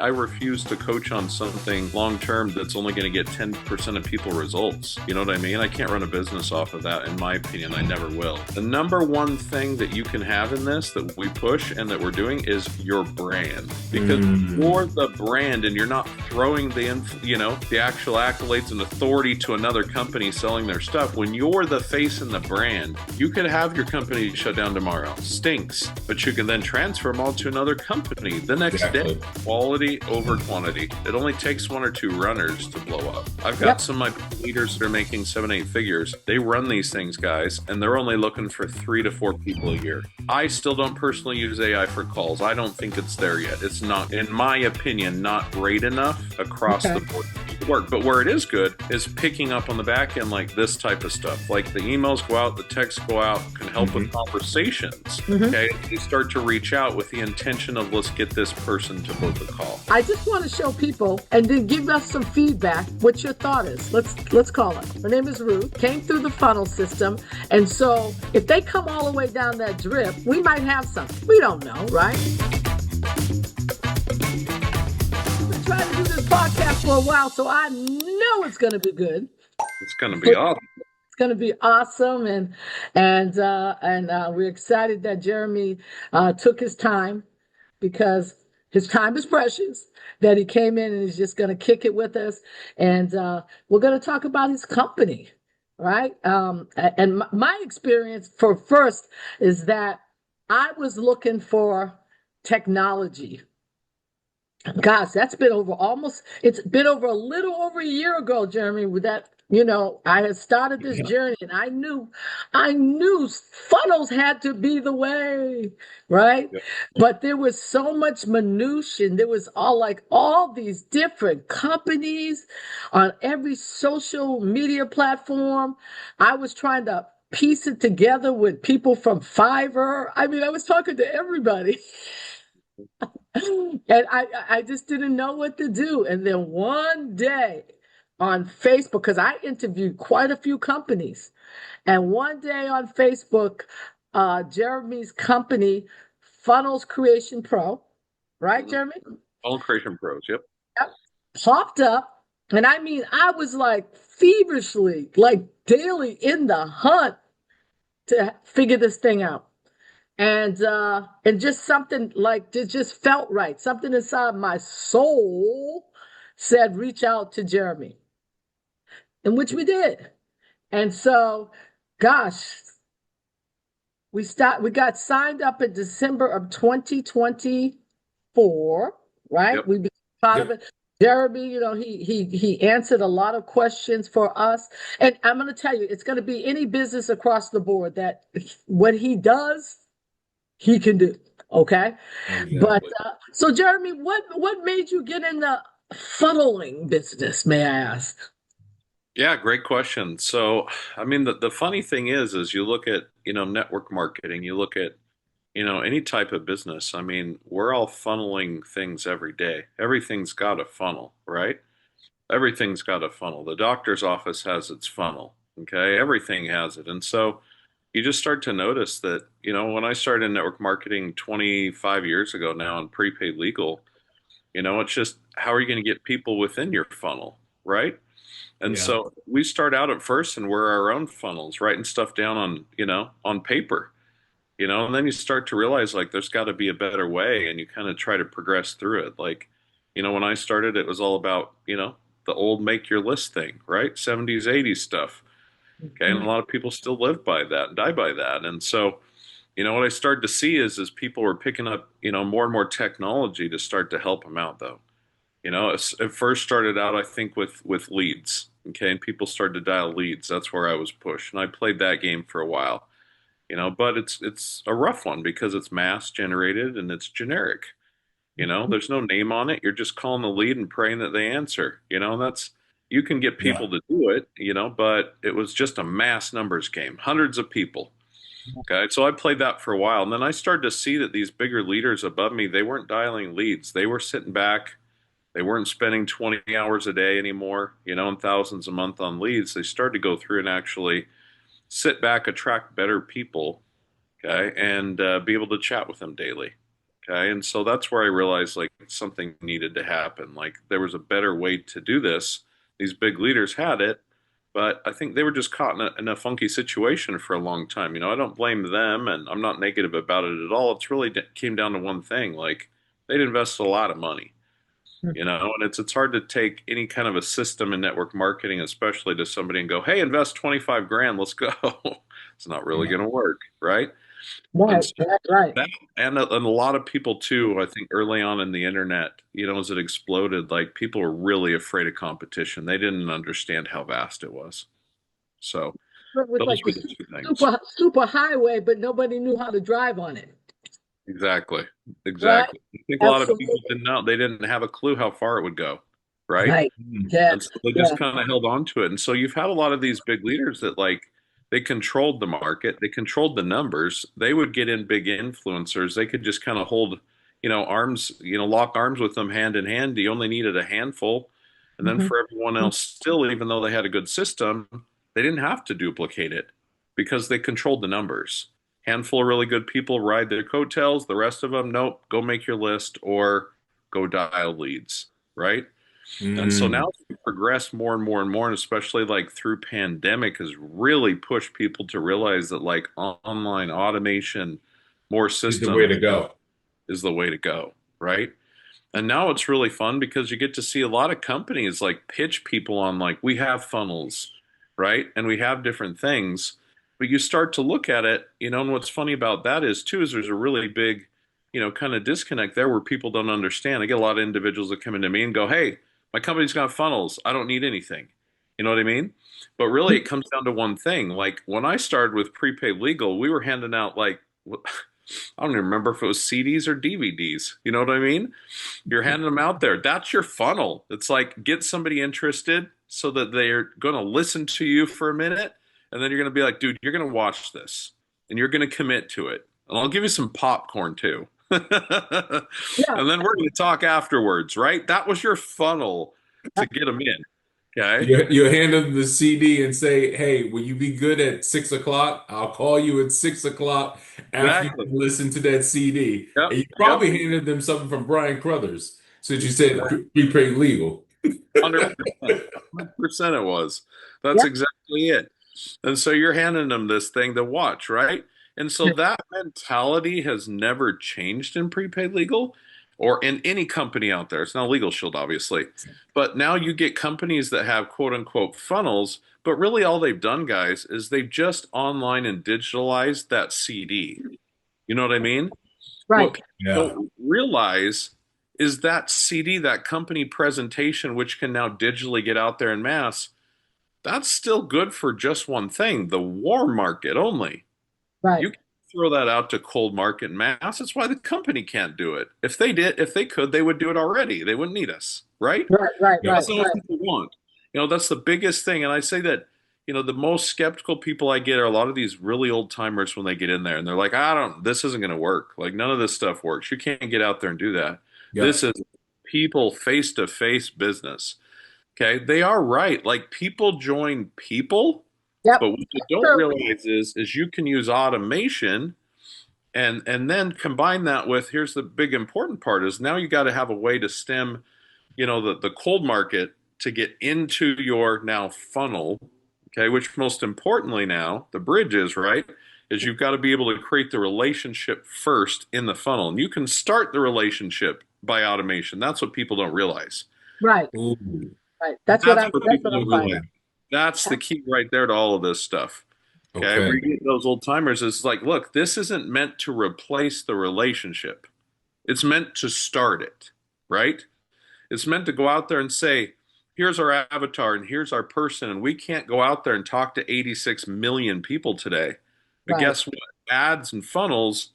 I refuse to coach on something long term that's only going to get 10% of people results. You know what I mean? I can't run a business off of that, in my opinion. I never will. The number one thing that you can have in this that we push and that we're doing is your brand. Because you're the brand and you're not throwing the actual accolades and authority to another company selling their stuff. When you're the face and the brand, you could have your company shut down tomorrow. Stinks. But you can then transfer them all to another company the next day. Quality over quantity. It only takes one or two runners to blow up. I've got some of my leaders that are making 7-8 figures. They run these things, guys, and they're only looking for 3 to 4 people a year. I still don't personally use AI for calls. I don't think it's there yet. It's not, in my opinion, not great enough across the board to work. But where it is good is picking up on the back end like this type of stuff. Like the emails go out, the texts go out, can help with conversations. Okay, you start to reach out with the intention of let's get this person to book a call. I just want to show people and then give us some feedback what your thought is. Let's call her. Her name is Ruth. Came through the funnel system. And so if they come all the way down that drip, we might have something. We don't know, right? I've been trying to do this podcast for a while, so I know it's going to be good. It's going to be awesome. It's going to be awesome, and we're excited that Jeremy took his time, because his time is precious, that he came in and is just going to kick it with us. And we're going to talk about his company, right? And my experience for first is that I was looking for technology. Gosh, it's been over a little over a year ago, Jeremy, with that. I had started this journey, and I knew funnels had to be the way, right? But there was so much minutia, and there was all these different companies on every social media platform. I was trying to piece it together with people from Fiverr. I mean, I was talking to everybody. And I just didn't know what to do. And then one day, on Facebook, because I interviewed quite a few companies. And one day on Facebook, Jeremy's company, Funnels Creation Pro, right, Jeremy? Funnel Creation Pros, yep. Popped up. And I mean, I was feverishly, daily in the hunt to figure this thing out. And just something it just felt right. Something inside my soul said, reach out to Jeremy. In which we did. And so, gosh, we got signed up in December of 2024, right? Yep. We became part of it. Jeremy, he answered a lot of questions for us. And I'm going to tell you, it's going to be any business across the board that what he does, he can do. Okay. But so Jeremy, what made you get in the funneling business, may I ask? Yeah, great question. So, I mean, the funny thing is you look at, network marketing, you look at, any type of business. I mean, we're all funneling things every day. Everything's got a funnel, right? Everything's got a funnel. The doctor's office has its funnel, okay? Everything has it. And so you just start to notice that, when I started in network marketing 25 years ago now in prepaid legal, it's just, how are you going to get people within your funnel, right? And so we start out at first and we're our own funnels, writing stuff down on, on paper, and then you start to realize there's got to be a better way, and you kind of try to progress through it. When I started, it was all about, the old make your list thing, right? 70s, 80s stuff. Okay. And a lot of people still live by that and die by that. And so, what I started to see is people were picking up, more and more technology to start to help them out though. It first started out, I think, with leads. Okay, and people started to dial leads. That's where I was pushed, and I played that game for a while. But it's a rough one because it's mass generated and it's generic. There's no name on it. You're just calling the lead and praying that they answer. And you can get people to do it. But it was just a mass numbers game, hundreds of people. Okay, so I played that for a while, and then I started to see that these bigger leaders above me, they weren't dialing leads. They were sitting back. They weren't spending 20 hours a day anymore, and thousands a month on leads. They started to go through and actually sit back, attract better people, okay, and be able to chat with them daily, Okay. And so that's where I realized like something needed to happen. Like there was a better way to do this. These big leaders had it, but I think they were just caught in a funky situation for a long time. I don't blame them and I'm not negative about it at all. It's really came down to one thing. Like they'd invested a lot of money, and it's hard to take any kind of a system in network marketing, especially to somebody and go, hey, invest 25 grand, let's go. It's not really Yeah. going to work, right? And Right, so right, right. that, and a lot of people too, I think early on in the internet, as it exploded, like people were really afraid of competition. They didn't understand how vast it was. So It was those like were the the two things. super highway, but nobody knew how to drive on it. Exactly. Right? Exactly. I think a lot of people Absolutely. didn't know. They didn't have a clue how far it would go, right? Right. Mm. And Yes. so they Yeah. just kind of held on to it. And so you've had a lot of these big leaders that like they controlled the market, they controlled the numbers. They would get in big influencers. They could just kind of hold, arms, lock arms with them hand in hand. You only needed a handful. And then Mhm. for everyone else, still, even though they had a good system, they didn't have to duplicate it because they controlled the numbers. Handful of really good people ride their coattails. The rest of them, nope, go make your list or go dial leads, right? And so now Mm. as we progress more and more and more, and especially like through pandemic, has really pushed people to realize that like online automation, more Is the way systems to go. is the way to go, right? And now it's really fun because you get to see a lot of companies like pitch people on like we have funnels, right? And we have different things. But you start to look at it, and what's funny about that is too is there's a really big, kind of disconnect there where people don't understand. I get a lot of individuals that come into me and go, "Hey, my company's got funnels. I don't need anything." You know what I mean? But really it comes down to one thing. Like when I started with prepaid legal, we were handing out like I don't even remember if it was CDs or DVDs. You know what I mean? You're handing them out there. That's your funnel. It's like get somebody interested so that they're going to listen to you for a minute. And then you're going to be like, dude, you're going to watch this and you're going to commit to it. And I'll give you some popcorn too. And Yeah. then we're going to talk afterwards, right? That was your funnel to get them in. Okay. You hand them the CD and say, "Hey, will you be good at 6 o'clock? I'll call you at 6 o'clock after you Exactly. listen to that CD." Yep. And you Yep. probably handed them something from Brian Crothers, since you said prepaid legal. 100%. 100% it was. That's Yeah. exactly it. And so you're handing them this thing to watch, right? And so that mentality has never changed in prepaid legal or in any company out there. It's not Legal Shield, obviously. But now you get companies that have quote unquote funnels, but really all they've done, guys, is they've just online and digitalized that CD. You know what I mean? What Right. people Yeah. don't realize is that CD, that company presentation, which can now digitally get out there in mass, that's still good for just one thing, the warm market only. Right. You can throw that out to cold market mass. That's why the company can't do it. If they could, they would do it already. They wouldn't need us, right? Right. Right. Yeah. Right. That's not what Right. people want. That's the biggest thing. And I say that, the most skeptical people I get are a lot of these really old timers when they get in there and they're like, this isn't going to work. Like, none of this stuff works. You can't get out there and do that. Yeah. This is people face to face business. Okay. They are right. Like, people join people, Yep. but what you don't True. realize is you can use automation and then combine that with here's the big important part is now you got to have a way to stem the cold market to get into your now funnel, okay, which most importantly now the bridge is right is you've got to be able to create the relationship first in the funnel, and you can start the relationship by automation. That's what people don't realize. Right. Ooh. Right. That's what That's people what I'm don't finding. realize. That's the key right there to all of this stuff. Okay, where Okay. you get those old timers is like, look, this isn't meant to replace the relationship, it's meant to start it, right? It's meant to go out there and say, here's our avatar and here's our person. And we can't go out there and talk to 86 million people today. But Right. guess what? Ads and funnels,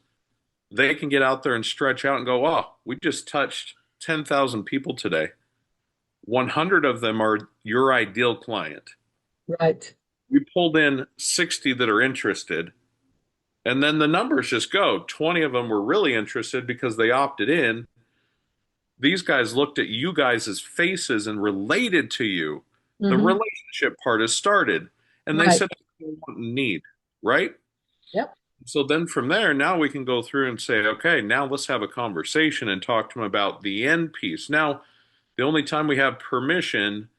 they can get out there and stretch out and go, oh, we just touched 10,000 people today. 100 of them are your ideal client. Right. We pulled in 60 that are interested. And then the numbers just go. 20 of them were really interested because they opted in. These guys looked at you guys as faces and related to you. The Hmm. relationship part has started, and they Right. said what they want and need, right? Yep. So then from there, now we can go through and say, okay, now let's have a conversation and talk to them about the end piece. Now, the only time we have permission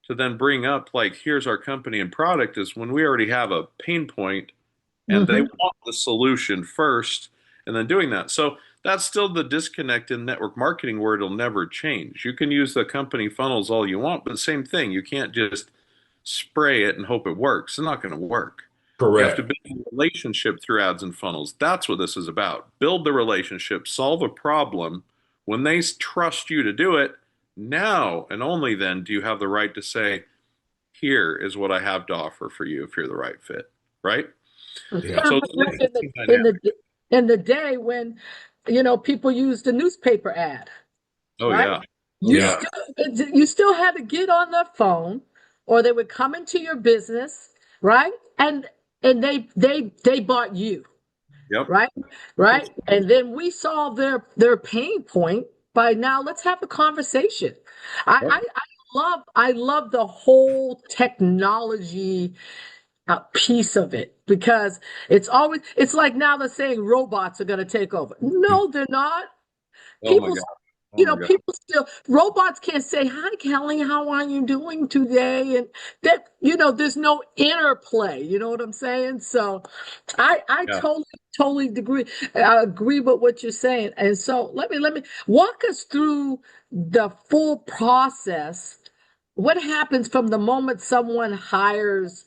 to then bring up, like, here's our company and product is when we already have a pain point and they Hmm. want the solution first and then doing that. So that's still the disconnect in network marketing where it'll never change. You can use the company funnels all you want, but the same thing, you can't just spray it and hope it works. It's not going to work. You have to Correct. build a relationship through ads and funnels. That's what this is about. Build the relationship, solve a problem. When they trust you to do it, now and only then do you have the right to say, here is what I have to offer for you if you're the right fit, right? Yeah. So it's an In interesting in dynamic. the in the day when people used the newspaper ad, Oh right? yeah, oh You Yeah. yeah, still had to get on the phone, or they would come into your business, right? And they bought you, yep. right? Right? And then we solve their pain point by now let's have a conversation. Yep. I love the whole technology piece of it because it's like now they're saying robots are going to take over. No, they're not. Oh my People God. Oh my God. people still robots can't say hi Kelly, how are you doing today, and that there's no interplay, you know what I'm saying? So I Yeah. totally agree. I agree with what you're saying. And so let me walk us through the full process. What happens from the moment someone hires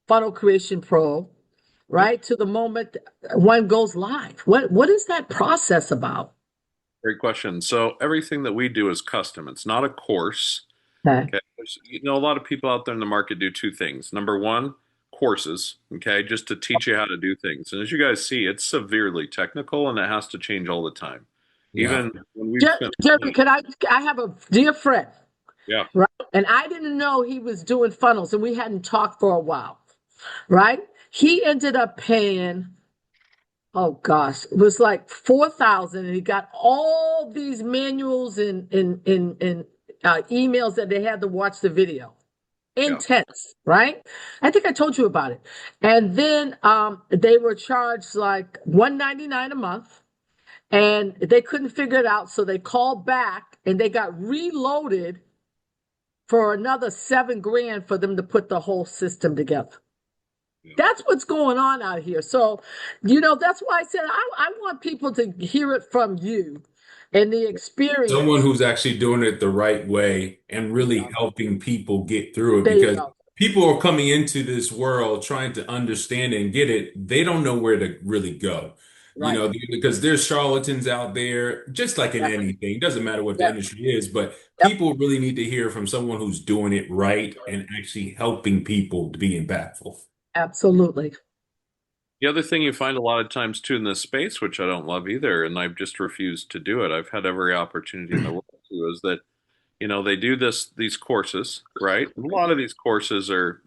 Funnel Creation Pro, Mhm. right, to the moment one goes live? What is that process about? Great question. So everything that we do is custom. It's not a course. Okay. Okay. A lot of people out there in the market do two things. Number one, courses, okay, just to teach you how to do things. And as you guys see, it's severely technical and it has to change all the time. Yeah. Even when we've spent Jeremy, money. could I have a dear friend, Yeah. right? And I didn't know he was doing funnels and we hadn't talked for a while, right? He ended up paying, oh gosh, it was like 4,000 and he got all these manuals and emails that they had to watch the video. Yeah. Intense, right? I think I told you about it. And then they were charged like 199 a month and they couldn't figure it out. So they called back and they got reloaded for another 7 grand for them to put the whole system together. Yeah. That's what's going on out here. So, that's why I said I want people to hear it from you and the Someone experience. who's actually doing it the right way and really Yeah, helping people get through it there you because go. people are coming into this world trying to understand and get it. They don't know where to really go, Right. because there's charlatans out there, just like in Yeah. anything. It doesn't matter what the Yeah. industry is, but Yep. people really need to hear from someone who's doing it right and actually helping people to be impactful. Absolutely. The other thing you find a lot of times too in this space, which I don't love either, and I've just refused to do it. I've had every opportunity in the world to, is that they do these courses, right? And a lot of these courses are,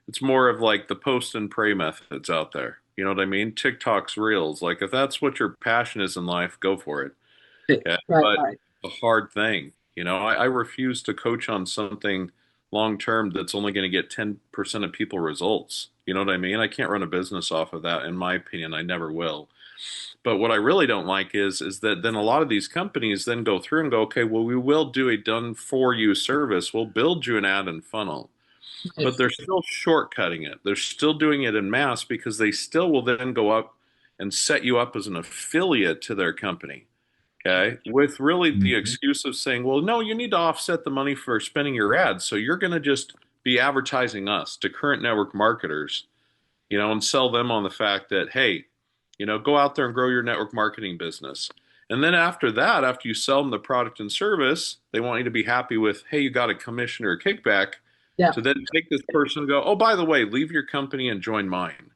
it's more of like the post and pray methods out there. You know what I mean? TikTok's reels. Like if that's what your passion is in life, go for it. Okay. Right, But right. a hard thing, I refuse to coach on something long term that's only going to get 10% of people results. You know what I mean? I can't run a business off of that, in my opinion. I never will. But what I really don't like is that then a lot of these companies then go through and go, okay, well, we will do a done for you service. We'll build you an ad and funnel. But they're still shortcutting it. They're still doing it in mass because they still will then go up and set you up as an affiliate to their company. Okay. With really the Mhm. excuse of saying, well, no, you need to offset the money for spending your ads. So you're going to just be advertising us to current network marketers, and sell them on the fact that, hey, go out there and grow your network marketing business. And then after that, after you sell them the product and service, they want you to be happy with, hey, you got a commission or a kickback Yeah. to then take this person and go, oh, by the way, leave your company and join mine,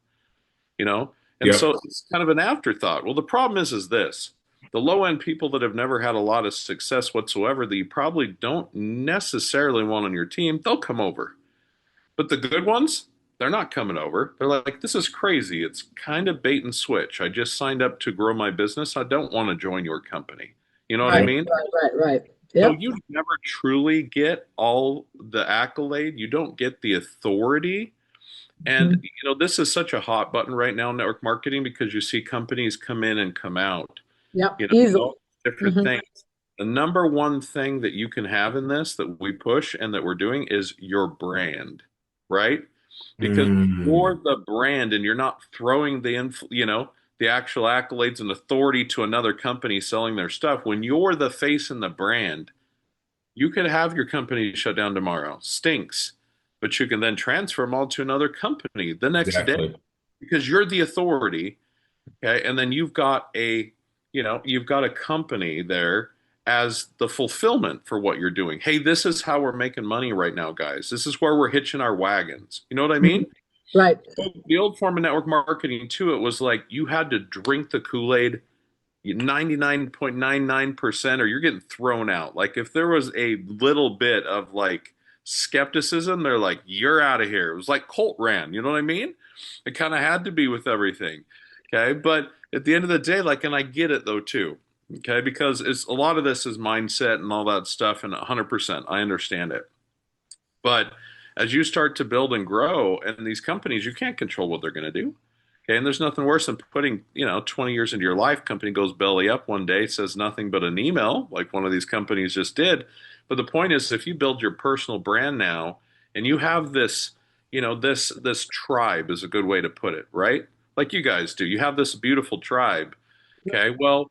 you know? And Yep. so it's kind of an afterthought. Well, the problem is this. The low end people that have never had a lot of success whatsoever that you probably don't necessarily want on your team, they'll come over. But the good ones, they're not coming over. They're like, this is crazy. It's kind of bait and switch. I just signed up to grow my business. I don't want to join your company. You know what I Right, mean? right. So Yep. you never truly get all the accolade. You don't get the authority And this is such a hot button right now, network marketing, because you see companies come in and come out, Yep, all easily. different Hmm. things. The number one thing that you can have in this that we push and that we're doing is your brand, right? Because Mm, you're the brand and you're not throwing the actual accolades and authority to another company selling their stuff. When you're the face and the brand, you could have your company shut down tomorrow. Stinks. But you can then transfer them all to another company the next day exactly. because you're the authority. Okay. And then you've got a company there as the fulfillment for what you're doing. Hey, this is how we're making money right now, guys. This is where we're hitching our wagons. You know what I Hmm. mean? Right. The old form of network marketing too, it was like you had to drink the Kool-Aid 99.99% or you're getting thrown out. Like if there was a little bit of like skepticism, they're like, you're out of here. It was like Colt ran, you know what I mean? It kind of had to be with everything. Okay. But at the end of the day, like, and I get it though too. Okay. Because it's a lot of this is mindset and all that stuff. And 100%, I understand it. But as you start to build and grow, and these companies, you can't control what they're going to do. Okay, and there's nothing worse than putting, 20 years into your life, company goes belly up one day, says nothing but an email, like one of these companies just did. But the point is, if you build your personal brand now, and you have this, this tribe is a good way to put it, right? Like you guys do. You have this beautiful tribe. Okay, well,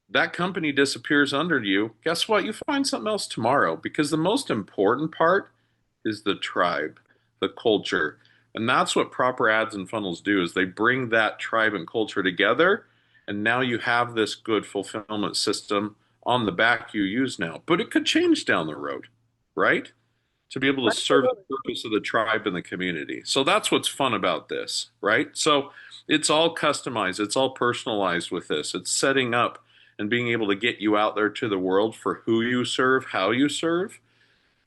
that company disappears under you. Guess what? You find something else tomorrow because the most important part is the tribe, the culture. And that's what proper ads and funnels do is they bring that tribe and culture together. And now you have this good fulfillment system on the back you use now. But it could change down the road, right? To be able to serve Absolutely. the purpose of the tribe and the community. So that's what's fun about this, right? So it's all customized, it's all personalized with this. It's setting up and being able to get you out there to the world for who you serve, how you serve,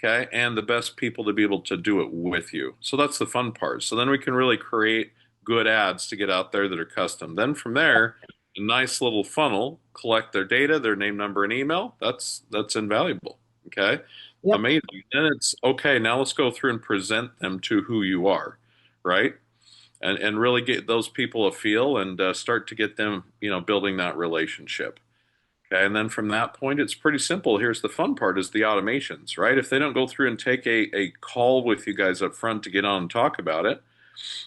okay, and the best people to be able to do it with you. So that's the fun part. So then we can really create good ads to get out there that are custom. Then from there, a nice little funnel, collect their data, their name, number, and email. That's invaluable. Okay. Yep. Amazing. Then it's okay, now let's go through and present them to who you are, right? And really get those people a feel and start to get them, building that relationship. Okay, and then from that point, it's pretty simple. Here's the fun part is the automations, right? If they don't go through and take a call with you guys up front to get on and talk about it,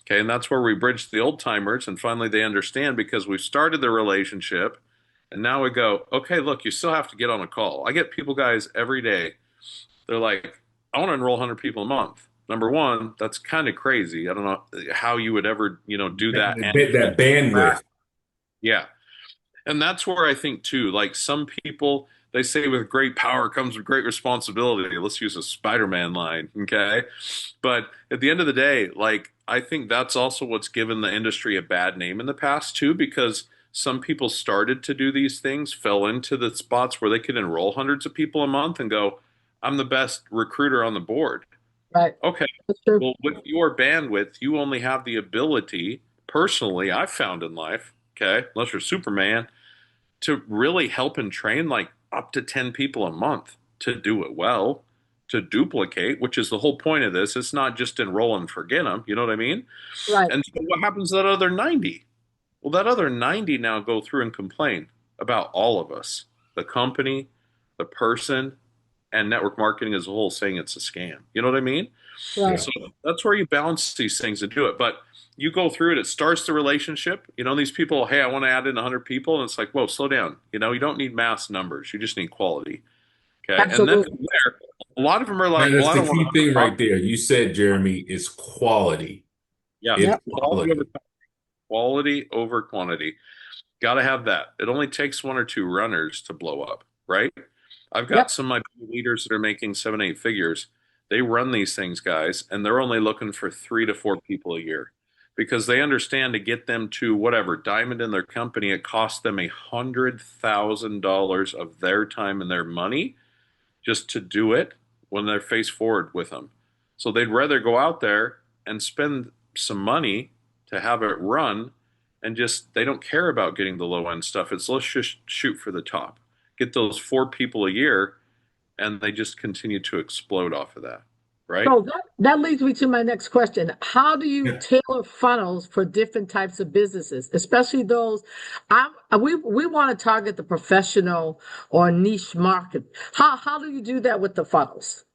okay, and that's where we bridge the old timers and finally they understand because we've started the relationship and now we go, okay, look, you still have to get on a call. I get people, guys, every day. They're like, I want to enroll 100 people a month. Number one, that's kind of crazy. I don't know how you would ever, do that. And That bandwidth. yeah. And that's where I think too, like some people, they say with great power comes with great responsibility. Let's use a Spider-Man line, okay? But at the end of the day, like I think that's also what's given the industry a bad name in the past too, because some people started to do these things, fell into the spots where they could enroll hundreds of people a month and go, I'm the best recruiter on the board. Right. Okay, That's true. well, with your bandwidth, you only have the ability, personally, I've found in life, okay, unless you're Superman, to really help and train like up to 10 people a month to do it well, to duplicate, which is the whole point of this. It's not just enroll and forget them. You know what I mean? Right. And so what happens to that other 90? Well, that other 90 now go through and complain about all of us, the company, the person, and network marketing as a whole saying it's a scam. You know what I mean? Right. Yeah. So that's where you balance these things and do it. But you go through it, it starts the relationship. These people, hey, I want to add in 100 people. And it's like, whoa, slow down. You don't need mass numbers. You just need quality. Okay. And then from Absolutely. there, a lot of them are like, well, That's I the don't want key thing to right talk. there. You said, Jeremy, it's quality. Yeah. It's Yep. Quality over quality. quality over quantity. Got to have that. It only takes one or two runners to blow up, right? I've got Yep. some of my leaders that are making 7, 8 figures. They run these things, guys, and they're only looking for 3 to 4 people a year because they understand to get them to whatever diamond in their company, it costs them $100,000 of their time and their money just to do it when they're face forward with them. So they'd rather go out there and spend some money to have it run and just they don't care about getting the low end stuff. It's let's just shoot for the top. Get those 4 people a year and they just continue to explode off of that. right? So that leads me to my next question. How do you Yeah. tailor funnels for different types of businesses, especially those we want to target the professional or niche market. How do you do that with the funnels?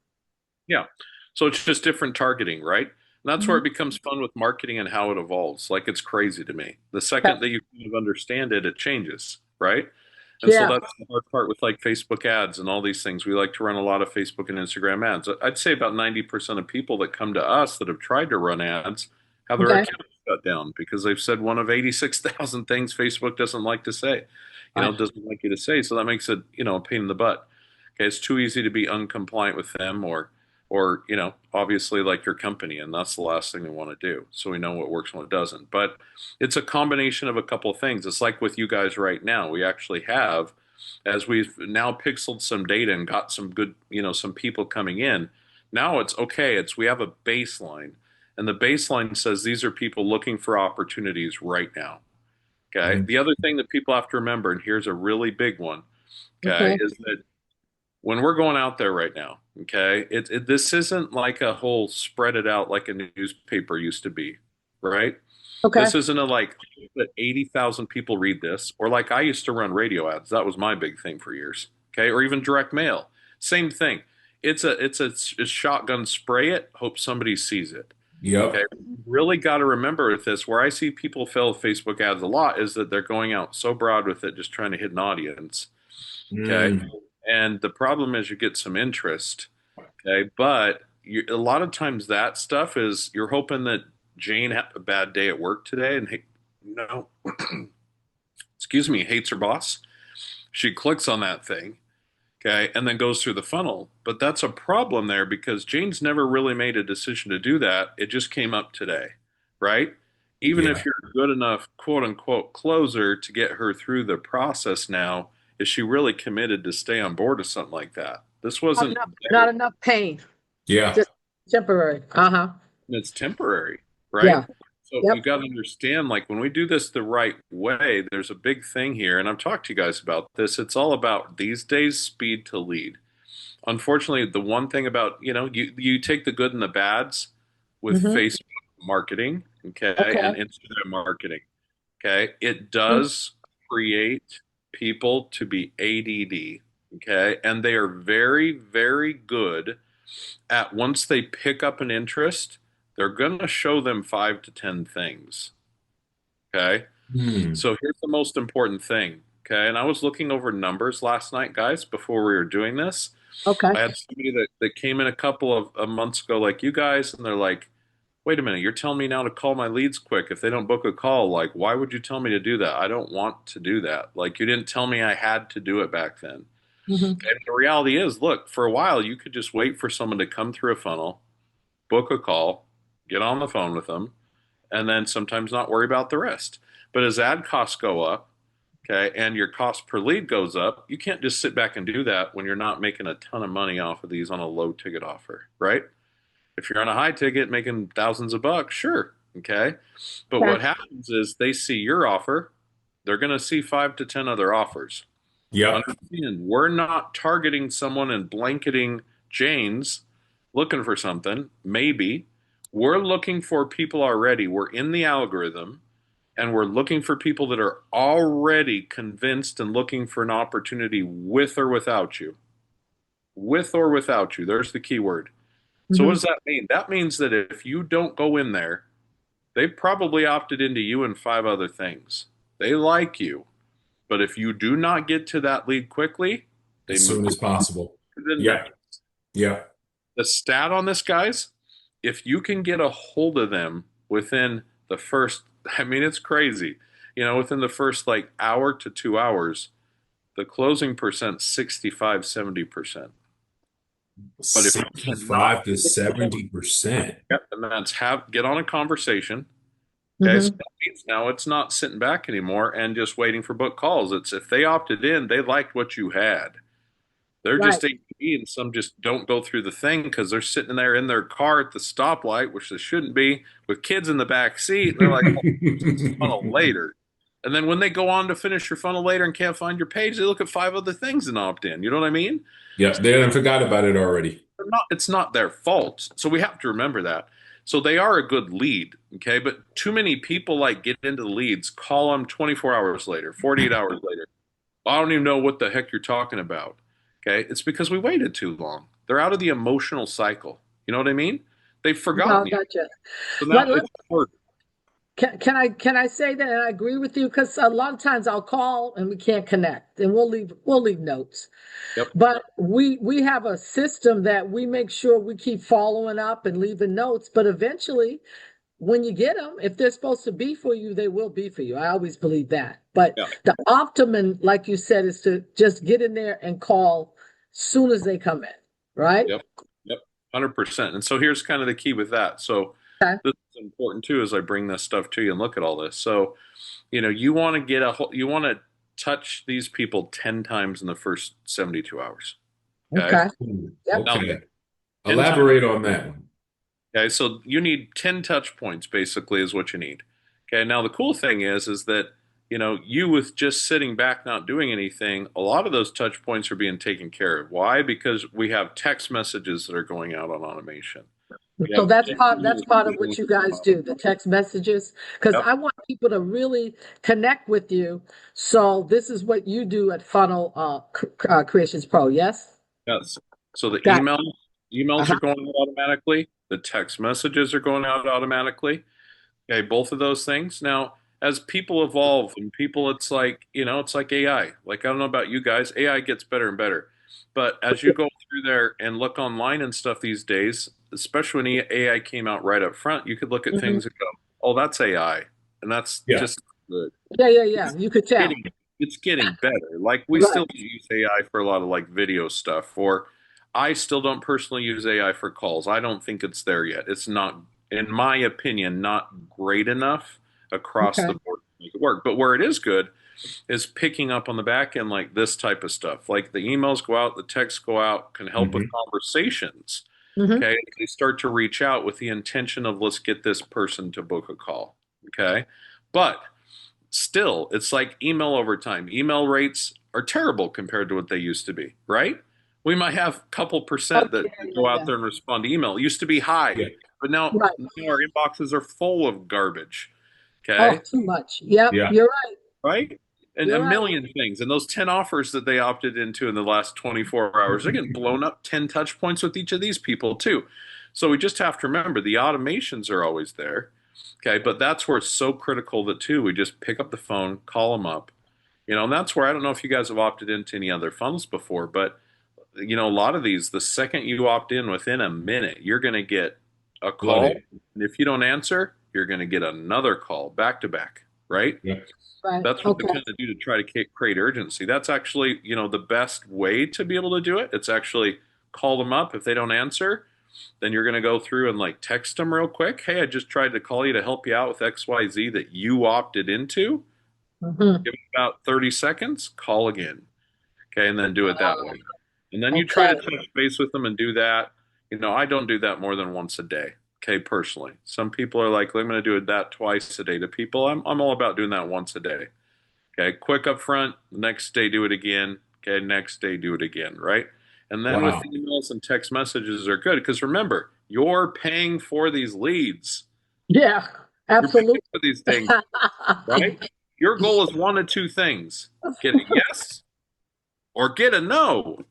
Yeah. So it's just different targeting, right? And that's where it Mhm. becomes fun with marketing and how it evolves. Like it's crazy to me. The Okay. second that you kind of understand it, it changes, right? And so Yeah. that's the hard part with like Facebook ads and all these things. We like to run a lot of Facebook and Instagram ads. I'd say about 90% of people that come to us that have tried to run ads have their Okay. accounts shut down because they've said one of 86,000 things Facebook doesn't like to say, Right. doesn't like you to say. So that makes it, a pain in the butt. Okay, it's too easy to be uncompliant with them or obviously like your company, and that's the last thing we want to do. So we know what works and what doesn't. But it's a combination of a couple of things. It's like with you guys right now. We actually have, as we've now pixeled some data and got some good, some people coming in. Now it's okay. We have a baseline, and the baseline says these are people looking for opportunities right now. Okay. Mm. The other thing that people have to remember, and here's a really big one, okay, Okay. is that when we're going out there right now, okay, this isn't like a whole spread it out like a newspaper used to be, right? Okay. This isn't a like that 80,000 people read this, or like I used to run radio ads. That was my big thing for years, okay, or even direct mail. Same thing. It's a shotgun spray it, hope somebody sees it. Okay, Yep. really got to remember with this. Where I see people fail with Facebook ads a lot is that they're going out so broad with it, just trying to hit an audience. Okay. Mm. And the problem is you get some interest. Okay. But a lot of times that stuff is you're hoping that Jane had a bad day at work today and, no, excuse me, hates her boss. She clicks on that thing. Okay. And then goes through the funnel. But that's a problem there because Jane's never really made a decision to do that. It just came up today. Right. Even Yeah. if you're a good enough quote unquote closer to get her through the process now, is she really committed to stay on board with something like that? This Not wasn't enough, there. not enough pain, Yeah. just temporary. Uh-huh. It's temporary, right? Yeah. So you Yep. got to understand, like when we do this the right way, there's a big thing here, and I've talked to you guys about this. It's all about these days speed to lead. Unfortunately, the one thing about, you take the good and the bads with Hmm. Facebook marketing, okay, Okay. and Instagram marketing, okay? It Mhm. does create people to be ADD, okay? And they are very, very good at once they pick up an interest, they're going to show them 5 to 10 things, okay? Mm. So here's the most important thing, okay? And I was looking over numbers last night, guys, before we were doing this. Okay. I had somebody that came in a couple of months ago, like you guys, and they're like, wait a minute, you're telling me now to call my leads quick if they don't book a call. Like, why would you tell me to do that? I don't want to do that. Like, you didn't tell me I had to do it back then. Hmm. And the reality is, look, for a while, you could just wait for someone to come through a funnel, book a call, get on the phone with them, and then sometimes not worry about the rest. But as ad costs go up, okay, and your cost per lead goes up, you can't just sit back and do that when you're not making a ton of money off of these on a low ticket offer, right? If you're on a high ticket making thousands of bucks, sure, okay. But Okay. what happens is they see your offer, they're going to see 5 to 10 other offers. Yep. Understand, we're not targeting someone and blanketing Jane's looking for something, maybe. We're looking for people already. We're in the algorithm and we're looking for people that are already convinced and looking for an opportunity with or without you. With or without you. There's the key word. So, what Hmm. does that mean? That means that if you don't go in there, they've probably opted into you and 5 other things. They like you. But if you do not get to that lead quickly, they As move soon as on possible. to the Yep. next. Yep. The stat on this, guys, if you can get a hold of them within the first, I mean, it's crazy. Within the first like hour to 2 hours, the closing percent 65, 70%. But if you cannot 65 to get them, 70%. yep, and that's get on a conversation. Okay, so Hmm. that means now it's not sitting back anymore and just waiting for book calls. It's if they opted in, they liked what you had. They're Right. just ADD, and some just don't go through the thing because they're sitting there in their car at the stoplight, which they shouldn't be, with kids in the back seat, and they're like, "Oh, funnel later." And then when they go on to finish your funnel later and can't find your page, they look at 5 other things and opt in. You know what I mean? Yep. They done forgot about it already. it's not their fault. So we have to remember that. So they are a good lead, okay? But too many people like get into the leads, call them 24 hours later, 48 hours later. I don't even know what the heck you're talking about. Okay? It's because we waited too long. They're out of the emotional cycle. You know what I mean? They've No, forgotten you. gotcha. So now Let, it's hard. can I say that? And I agree with you because a lot of times I'll call and we can't connect, and we'll leave notes. Yep. But we have a system that we make sure we keep following up and leaving notes. But eventually, when you get them, if they're supposed to be for you, they will be for you. I always believe that. But Yeah. the optimum, like you said, is to just get in there and call soon as they come in, right? Yep. Yep. 100%. And so here's kind of the key with that. So Okay. this is important too as I bring this stuff to you and look at all this. So, you want to get you want to touch these people 10 times in the first 72 hours. Okay. Okay. Yep. Now, Okay. 10 times. Elaborate on that one. Okay. So you need 10 touch points basically is what you need. Okay. Now the cool thing is that, you with just sitting back, not doing anything, a lot of those touch points are being taken care of. Why? Because we have text messages that are going out on automation. We So have that's part of what you guys do, the text messages, because Yep. I want people to really connect with you. So this is what you do at Funnel Creations Pro, yes? Yes. So the Got emails uh-huh. are going out automatically. The text messages are going out automatically. Okay, both of those things. Now, as people evolve and people, it's like AI. Like, I don't know about you guys, AI gets better and better. But as you go through there and look online and stuff these days, especially when AI came out right up front, you could look at Mhm. things and go, oh, that's AI. And that's Yeah. just good. Yeah, yeah, yeah. You could tell. Getting, it's getting better. Like, we Right. still use AI for a lot of like video stuff, or I still don't personally use AI for calls. I don't think it's there yet. It's not, in my opinion, not great enough across the Okay. board to make it work. But where it is good is picking up on the back end, like this type of stuff. Like the emails go out, the texts go out, can help with Hmm. conversations. Hmm. Okay. They start to reach out with the intention of let's get this person to book a call. Okay. But still, it's like email over time. Email rates are terrible compared to what they used to be, right? We might have a couple Oh, percent that yeah, yeah, go out yeah. there and respond to email. It used to be high, Yeah. but Right. now our inboxes are full of garbage. Oh, Okay, too much. Yep, Yeah. you're right. right? And You're a right. million things. And those 10 offers that they opted into in the last 24 hours, they're getting blown up 10 touch points with each of these people, too. So we just have to remember the automations are always there. Okay, but that's where it's so critical that, too, we just pick up the phone, call them up. And that's where I don't know if you guys have opted into any other funnels before, but a lot of these, the second you opt in within a minute, you're going to get a call. Flooded. And if you don't answer, you're going to get another call back to back, right? Yeah. Right. That's what we Okay. kind of do to try to create urgency. That's actually, the best way to be able to do it. It's actually call them up. If they don't answer, then you're going to go through and like text them real quick. Hey, I just tried to call you to help you out with XYZ that you opted into. Hmm. Give it about 30 seconds, call again. Okay, and then do it that way. And then you try Okay. to touch base with them and do that. I don't do that more than once a day. Okay, personally. Some people are like, I'm going to do that twice a day to people. I'm all about doing that once a day. Okay, quick up front, next day do it again. Okay, next day do it again, right? And then with Wow. emails and text messages are good because remember, you're paying for these leads. Yeah, You're paying absolutely. for these things, right? Your goal is one of two things: get a yes or get a no.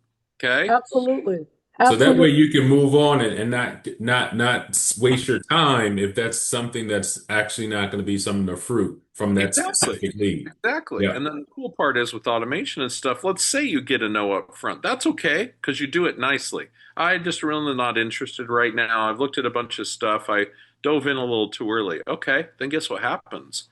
Okay? Absolutely. So that way Absolutely. you can move on and not waste your time if that's something that's actually not going to be some of the fruit from that Exactly. specific lead. Exactly. Yeah. And then the cool part is with automation and stuff, let's say you get a no up front. That's okay because you do it nicely. I just really not interested right now. I've looked at a bunch of stuff. I dove in a little too early. Okay, then guess what happens?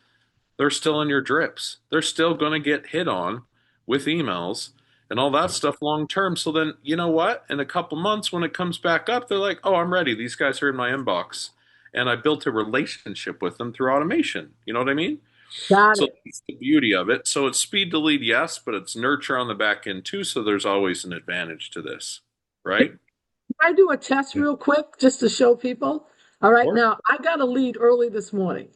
They're still in your drips. They're still going to get hit on with emails and all that stuff long term. So then, you know what? In a couple months, when it comes back up, they're like, oh, I'm ready. These guys are in my inbox. And I built a relationship with them through automation. You know what I mean? Got So it. that's the beauty of it. So it's speed to lead, yes, but it's nurture on the back end too. So there's always an advantage to this, right? I do a test real quick just to show people. All right, Or now I got a lead early this morning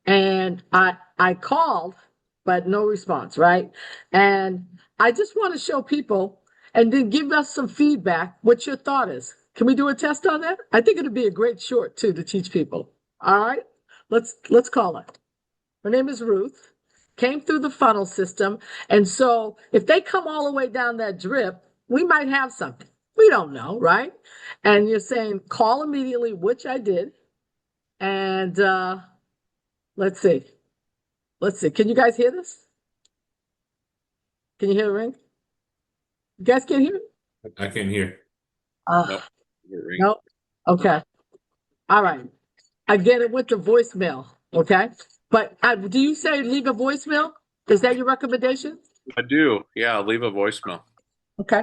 and I called, but no response, right? And I just want to show people and then give us some feedback what your thought is. Can we do a test on that? I think it'd be a great short too to teach people. All right, let's call it. Her name is Ruth. Came through the funnel system, and so if they come all the way down that drip, we might have something. We don't know, right? And you're saying call immediately, which I did. And let's see. Let's see. Can you guys hear this? Can you hear the ring? You guys can hear it? I can hear. Nope. Uh, Ring. no. Okay. All right. Again, it went to voicemail. Okay. But do you say leave a voicemail? Is that your recommendation? I do. Yeah, leave a voicemail. Okay.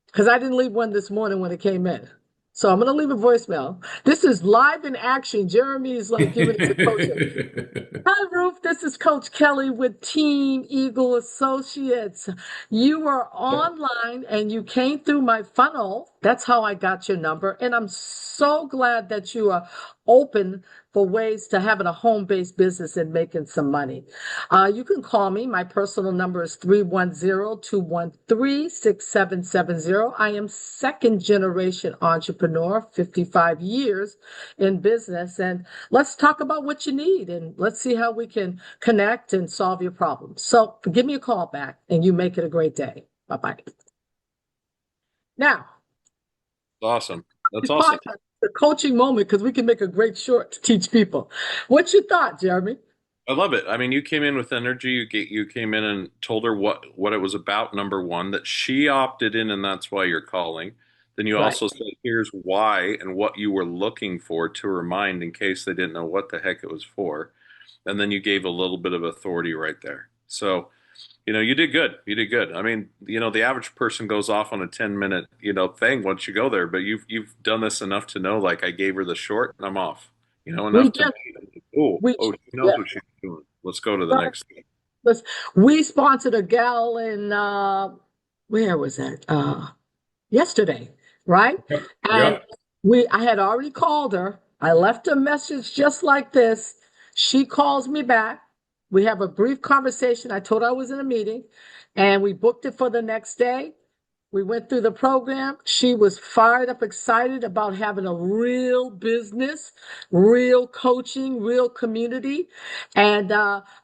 Because I didn't leave one this morning when it came in. So I'm going to leave a voicemail. This is live in action. Jeremy is like giving it to coaching. Hi, Ruth. This is Coach Kelly with Team Eagle Associates. You were online and you came through my funnel. That's how I got your number. And I'm so glad that you are open for ways to having a home-based business and making some money. You can call me. My personal number is 310-213-6770. I am second generation entrepreneur, 55 years in business. And let's talk about what you need and let's see how we can connect and solve your problems. So give me a call back and you make it a great day. Bye-bye. Now, Awesome. That's the awesome. podcast, the coaching moment, because we can make a great short to teach people. What's your thought, Jeremy? I love it. I mean, you came in with energy. You came in and told her what it was about, number one, that she opted in and that's why you're calling. Then you Right. also said, here's why and what you were looking for to remind in case they didn't know what the heck it was for. And then you gave a little bit of authority right there. So, you did good. You did good. I mean, the average person goes off on a 10-minute, thing once you go there, but you've done this enough to know, like I gave her the short and I'm off. We Enough to, just, oh, we, she knows yeah. what she's doing. Let's go to the next thing. Let's, we sponsored a gal in, where was that? Yesterday, right? Yep. And Yep. I had already called her. I left a message just like this. She calls me back. We have a brief conversation. I told her I was in a meeting and we booked it for the next day. We went through the program. She was fired up, excited about having a real business, real coaching, real community. And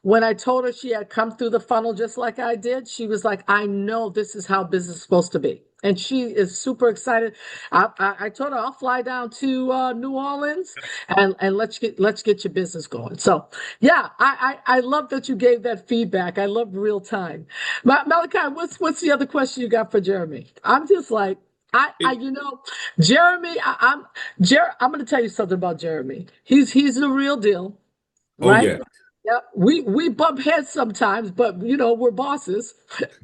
when I told her she had come through the funnel just like I did, she was like, I know this is how business is supposed to be. And she is super excited. I told her I'll fly down to New Orleans and let's get your business going. So yeah, I love that you gave that feedback. I love real time. Malachi, what's the other question you got for Jeremy? I'm just like, Jeremy, I'm going to tell you something about Jeremy. He's the real deal, Oh right? yeah. Yeah, we bump heads sometimes, but we're bosses.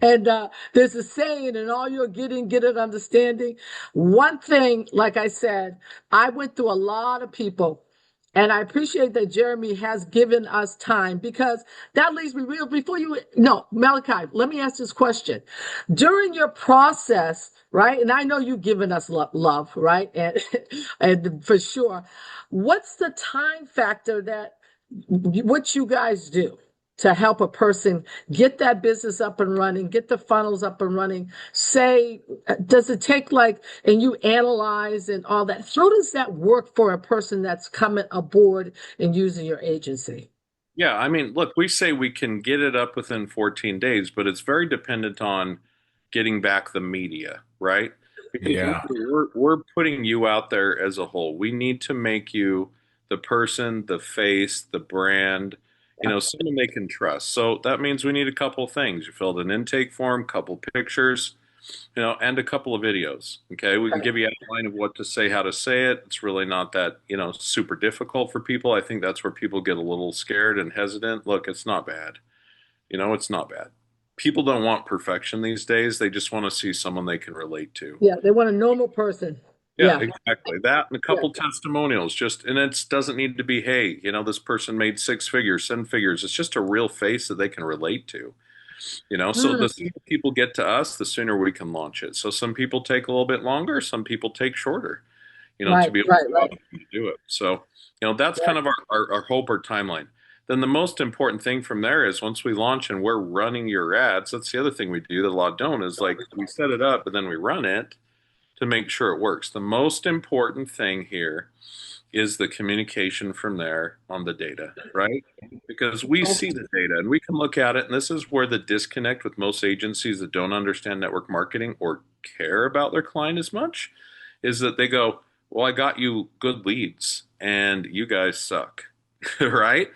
And there's a saying, and all you're getting, get an understanding. One thing, like I said, I went through a lot of people, and I appreciate that Jeremy has given us time because that leads me real before you. No, Malachi, let me ask this question. During your process, right? And I know you've given us love, right? And and for sure, what's the time factor that what you guys do to help a person get that business up and running, get the funnels up and running? Say, does it take like, and you analyze and all that? How does that work for a person that's coming aboard and using your agency? Yeah, I mean, look, we say we can get it up within 14 days, but it's very dependent on getting back the media, right? Because Yeah. we're putting you out there as a whole. We need to make you the person, the face, the brand, Yeah. someone they can trust. So that means we need a couple of things. You filled an intake form, couple pictures, and a couple of videos. Okay, we can Okay. give you an outline of what to say, how to say it. It's really not that, super difficult for people. I think that's where people get a little scared and hesitant. Look, it's not bad. It's not bad. People don't want perfection these days. They just want to see someone they can relate to. Yeah, they want a normal person. Yeah, Yeah. exactly. That and a Yeah. couple testimonials. And it doesn't need to be, hey, this person made six figures, seven figures. It's just a real face that they can relate to. So Mm, the sooner people get to us, the sooner we can launch it. So some people take a little bit longer, some people take shorter, to right, be able right, right. to do it. So, that's Yeah. kind of our hope or timeline. Then the most important thing from there is once we launch and we're running your ads, that's the other thing we do that a lot don't is like we set it up and then we run it to make sure it works. The most important thing here is the communication from there on the data, right? Because we Okay. see the data and we can look at it. And this is where the disconnect with most agencies that don't understand network marketing or care about their client as much is that they go, well, I got you good leads and you guys suck, right?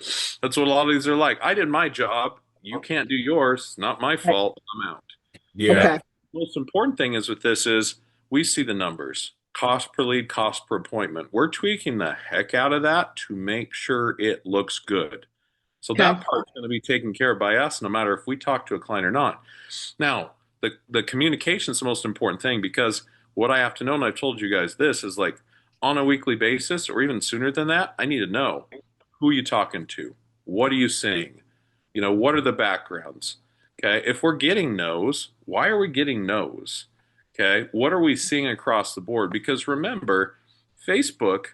That's what a lot of these are like. I did my job. You can't do yours. Not my Okay. fault. I'm out. Yeah. Okay. Okay. The most important thing is with this is we see the numbers, cost per lead, cost per appointment. We're tweaking the heck out of that to make sure it looks good. So Okay. that part's going to be taken care of by us, no matter if we talk to a client or not. Now, the communication is the most important thing because what I have to know, and I've told you guys this, is like on a weekly basis or even sooner than that, I need to know who are you talking to? What are you saying? What are the backgrounds? Okay. If we're getting no's, why are we getting no's? Okay. What are we seeing across the board? Because remember, Facebook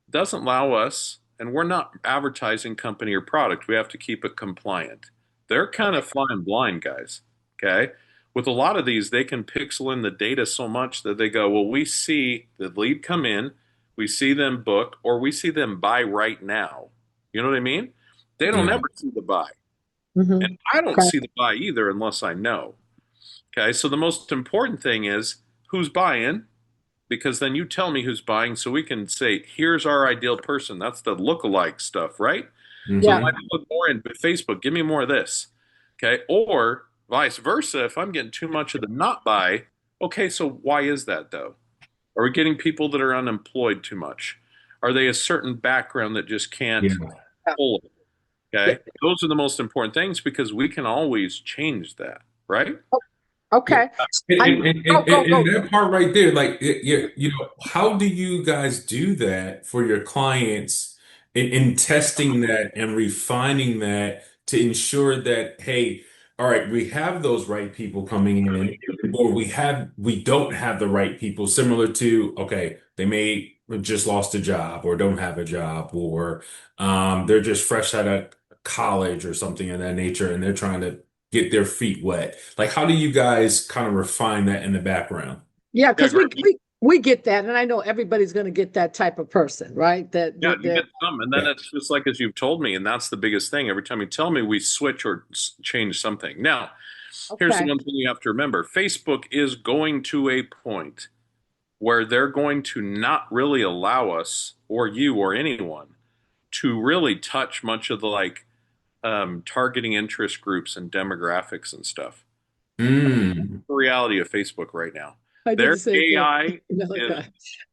doesn't allow us, and we're not advertising company or product. We have to keep it compliant. They're kind of flying blind, guys. Okay. With a lot of these, they can pixel in the data so much that they go, well, we see the lead come in, we see them book, or we see them buy right now. You know what I mean? They don't Yeah. ever see the buy. And Hmm. I don't Okay. see the buy either unless I know. Okay. So the most important thing is who's buying, because then you tell me who's buying so we can say, here's our ideal person. That's the lookalike stuff, right? So if Yeah. I Hmm. look more in Facebook, give me more of this. Okay. Or vice versa. If I'm getting too much of the not buy, okay, so why is that though? Are we getting people that are unemployed too much? Are they a certain background that just can't Yeah. pull it? Yeah. Okay. Those are the most important things because we can always change that, right? Yeah. Okay. And, I and, and, go, and, go, and go. that part right there, like, how do you guys do that for your clients in testing that and refining that to ensure that, hey, all right, we have those right people coming in, or we don't have the right people, similar to, okay, they may have just lost a job or don't have a job, or they're just fresh out of college or something of that nature, and they're trying to get their feet wet. Like, how do you guys kind of refine that in the background? Yeah, Yeah, because great. we get that, and I know everybody's going to get that type of person, right? Yeah, you get some, and then Yeah. it's just like as you've told me, and that's the biggest thing. Every time you tell me, we switch or change something. Now, here's the Okay. one thing you have to remember: Facebook is going to a point where they're going to not really allow us or you or anyone to really touch much of the like targeting interest groups and demographics and stuff. Mm. The reality of Facebook right now. I did Their the same thing. AI is Okay.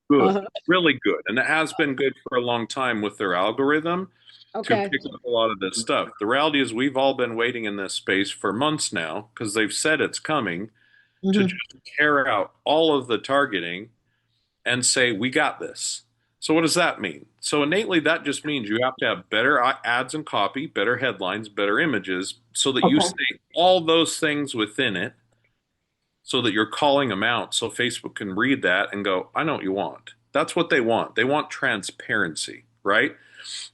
good, Uh-huh. really good, and it has been good for a long time with their algorithm to Okay. pick up a lot of this stuff. The reality is we've all been waiting in this space for months now because they've said it's coming to Hmm. just tear out all of the targeting and say, we got this. So, what does that mean? So, innately, that just means you have to have better ads and copy, better headlines, better images, so that you Okay. say all those things within it, so that you're calling them out so Facebook can read that and go, I know what you want. That's what they want. They want transparency, right?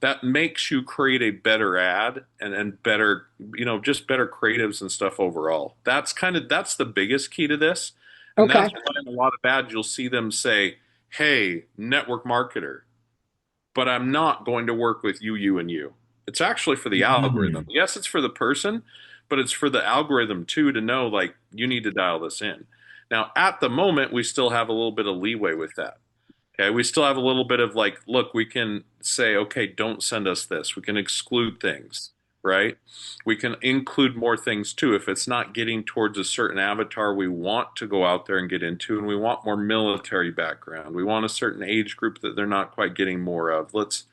That makes you create a better ad and better, just better creatives and stuff overall. That's the biggest key to this. And Okay. that's why in a lot of ads you'll see them say, hey, network marketer, but I'm not going to work with you, and you. It's actually for the algorithm. Mm. Yes, it's for the person, but it's for the algorithm too to know like you need to dial this in. Now, at the moment, we still have a little bit of leeway with that. Okay, we still have a little bit of like, look, we can say, okay, don't send us this. We can exclude things, right? We can include more things too. If it's not getting towards a certain avatar we want to go out there and get into, and we want more military background, we want a certain age group that they're not quite getting more of. Let's,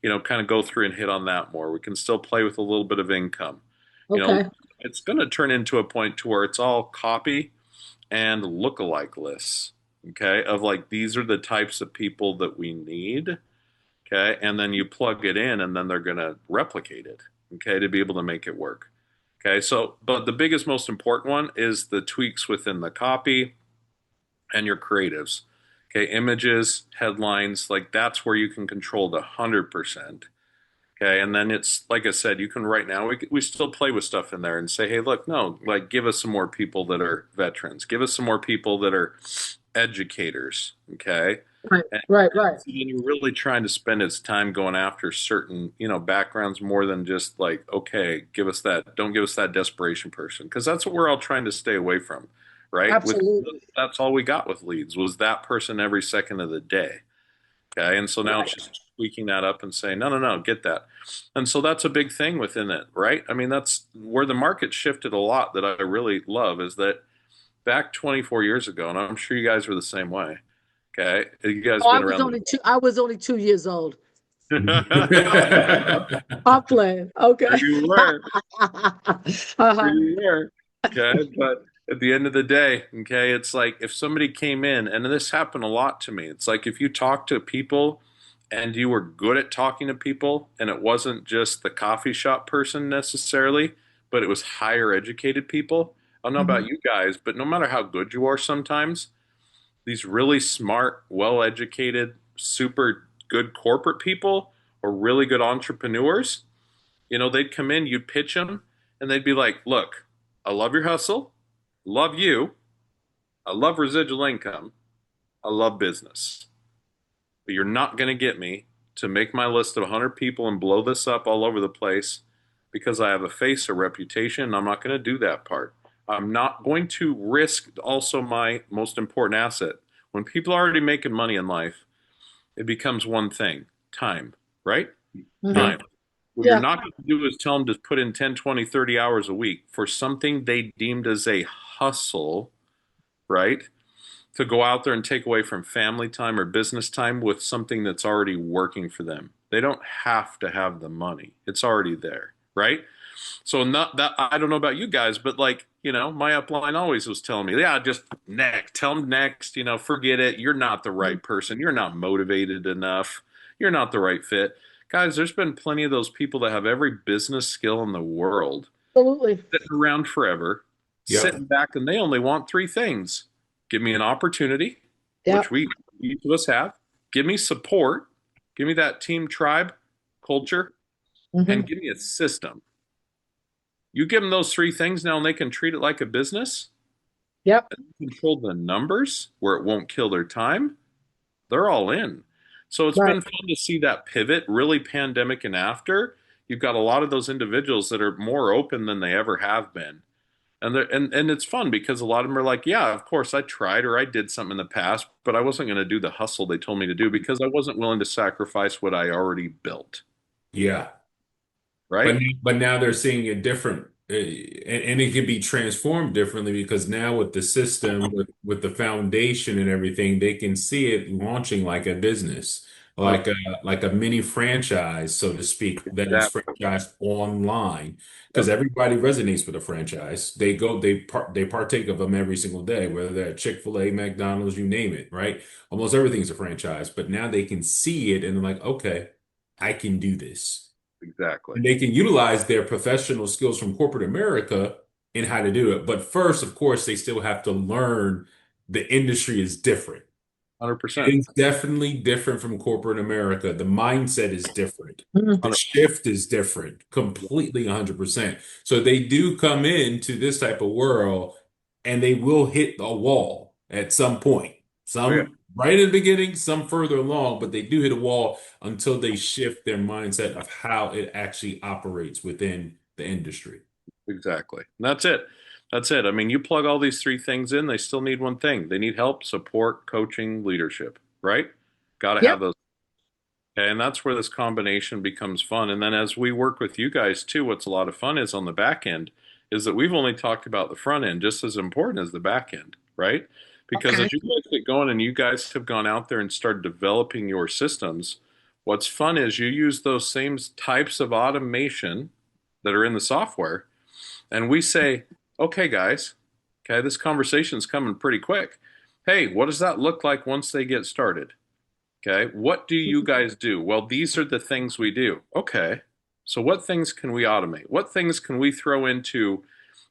kind of go through and hit on that more. We can still play with a little bit of income. You know, Okay. it's going to turn into a point to where it's all copy and lookalike lists, okay, of like these are the types of people that we need, okay, and then you plug it in and then they're going to replicate it, okay, to be able to make it work. Okay, so but the biggest, most important one is the tweaks within the copy and your creatives. Okay, images, headlines, like that's where you can control the 100%. Okay, and then it's like I said, you can right now we still play with stuff in there and say, hey, look, no, like give us some more people that are veterans, give us some more people that are educators. Okay. Right, And right, right. so then you're really trying to spend its time going after certain, backgrounds more than just like, okay, don't give us that desperation person. Because that's what we're all trying to stay away from, right? Absolutely. That's all we got with leads was that person every second of the day. Okay. And so now it's Right. just tweaking that up and saying, no, no, no, get that. And so that's a big thing within it, right? I mean, that's where the market shifted a lot that I really love is that back 24 years ago, and I'm sure you guys were the same way. Okay. You guys Oh, been around I was only 2 years old. the I'm playing. There Okay. you were. There Uh-huh. you were. Okay. But at the end of the day, okay, it's like if somebody came in, and this happened a lot to me, it's like if you talk to people and you were good at talking to people, and it wasn't just the coffee shop person necessarily, but it was higher educated people. I don't know about Mhm. you guys, but no matter how good you are, sometimes these really smart, well educated, super good corporate people or really good entrepreneurs, they'd come in, you'd pitch them, and they'd be like, look, I love your hustle, love you, I love residual income, I love business. But you're not going to get me to make my list of 100 people and blow this up all over the place because I have a face, a reputation, and I'm not going to do that part. I'm not going to risk also my most important asset. When people are already making money in life, it becomes one thing time, right? Mhm. Time. What you're Yeah. not going to do is tell them to put in 10, 20, 30 hours a week for something they deemed as a hustle, right? To go out there and take away from family time or business time with something that's already working for them. They don't have to have the money. It's already there, right? So not that I don't know about you guys, but like, my upline always was telling me, yeah, just next, tell them next, forget it. You're not the right person. You're not motivated enough. You're not the right fit. Guys, there's been plenty of those people that have every business skill in the world Absolutely. sitting around forever, Yep. sitting back, and they only want three things. Give me an opportunity, which Yep. we each of us have. Give me support. Give me that team tribe culture, and Hmm. give me a system. You give them those three things now, and they can treat it like a business, Yep. control the numbers where it won't kill their time. They're all in. So it's Right. been fun to see that pivot, really pandemic and after. You've got a lot of those individuals that are more open than they ever have been. And it's fun because a lot of them are like, yeah, of course I tried or I did something in the past, but I wasn't going to do the hustle they told me to do because I wasn't willing to sacrifice what I already built, Yeah. But right? but now they're seeing it different, and it can be transformed differently because now with the system, with the foundation and everything, they can see it launching like a business, Yep, like a mini franchise, so to speak, that is exactly. franchised online. Because Yep, everybody resonates with a franchise. They partake of them every single day, whether they're Chick-fil-A, McDonald's, you name it, right? Almost everything's a franchise. But now they can see it and they're like, okay, I can do this. exactly. And they can utilize their professional skills from corporate America in how to do it. But first, of course, they still have to learn the industry is different. It 100%. is definitely different from corporate America. The mindset is different. The 100%. shift is different, completely 100%. So they do come into this type of world and they will hit a wall at some point. Oh, yeah, Some right at the beginning, some further along, but they do hit a wall until they shift their mindset of how it actually operates within the industry. exactly. And that's it. That's it. I mean, you plug all these three things in, they still need one thing. They need help, support, coaching, leadership, right? Got to have Yep. those. Okay, and that's where this combination becomes fun. And then as we work with you guys too, what's a lot of fun is on the back end is that we've only talked about the front end just as important as the back end, right? Because Okay. as you guys get going and you guys have gone out there and started developing your systems, what's fun is you use those same types of automation that are in the software. And we say, okay, guys, okay, this conversation's coming pretty quick. Hey, what does that look like once they get started? Okay. What do you guys do? Well, these are the things we do. Okay. So what things can we automate? What things can we throw into,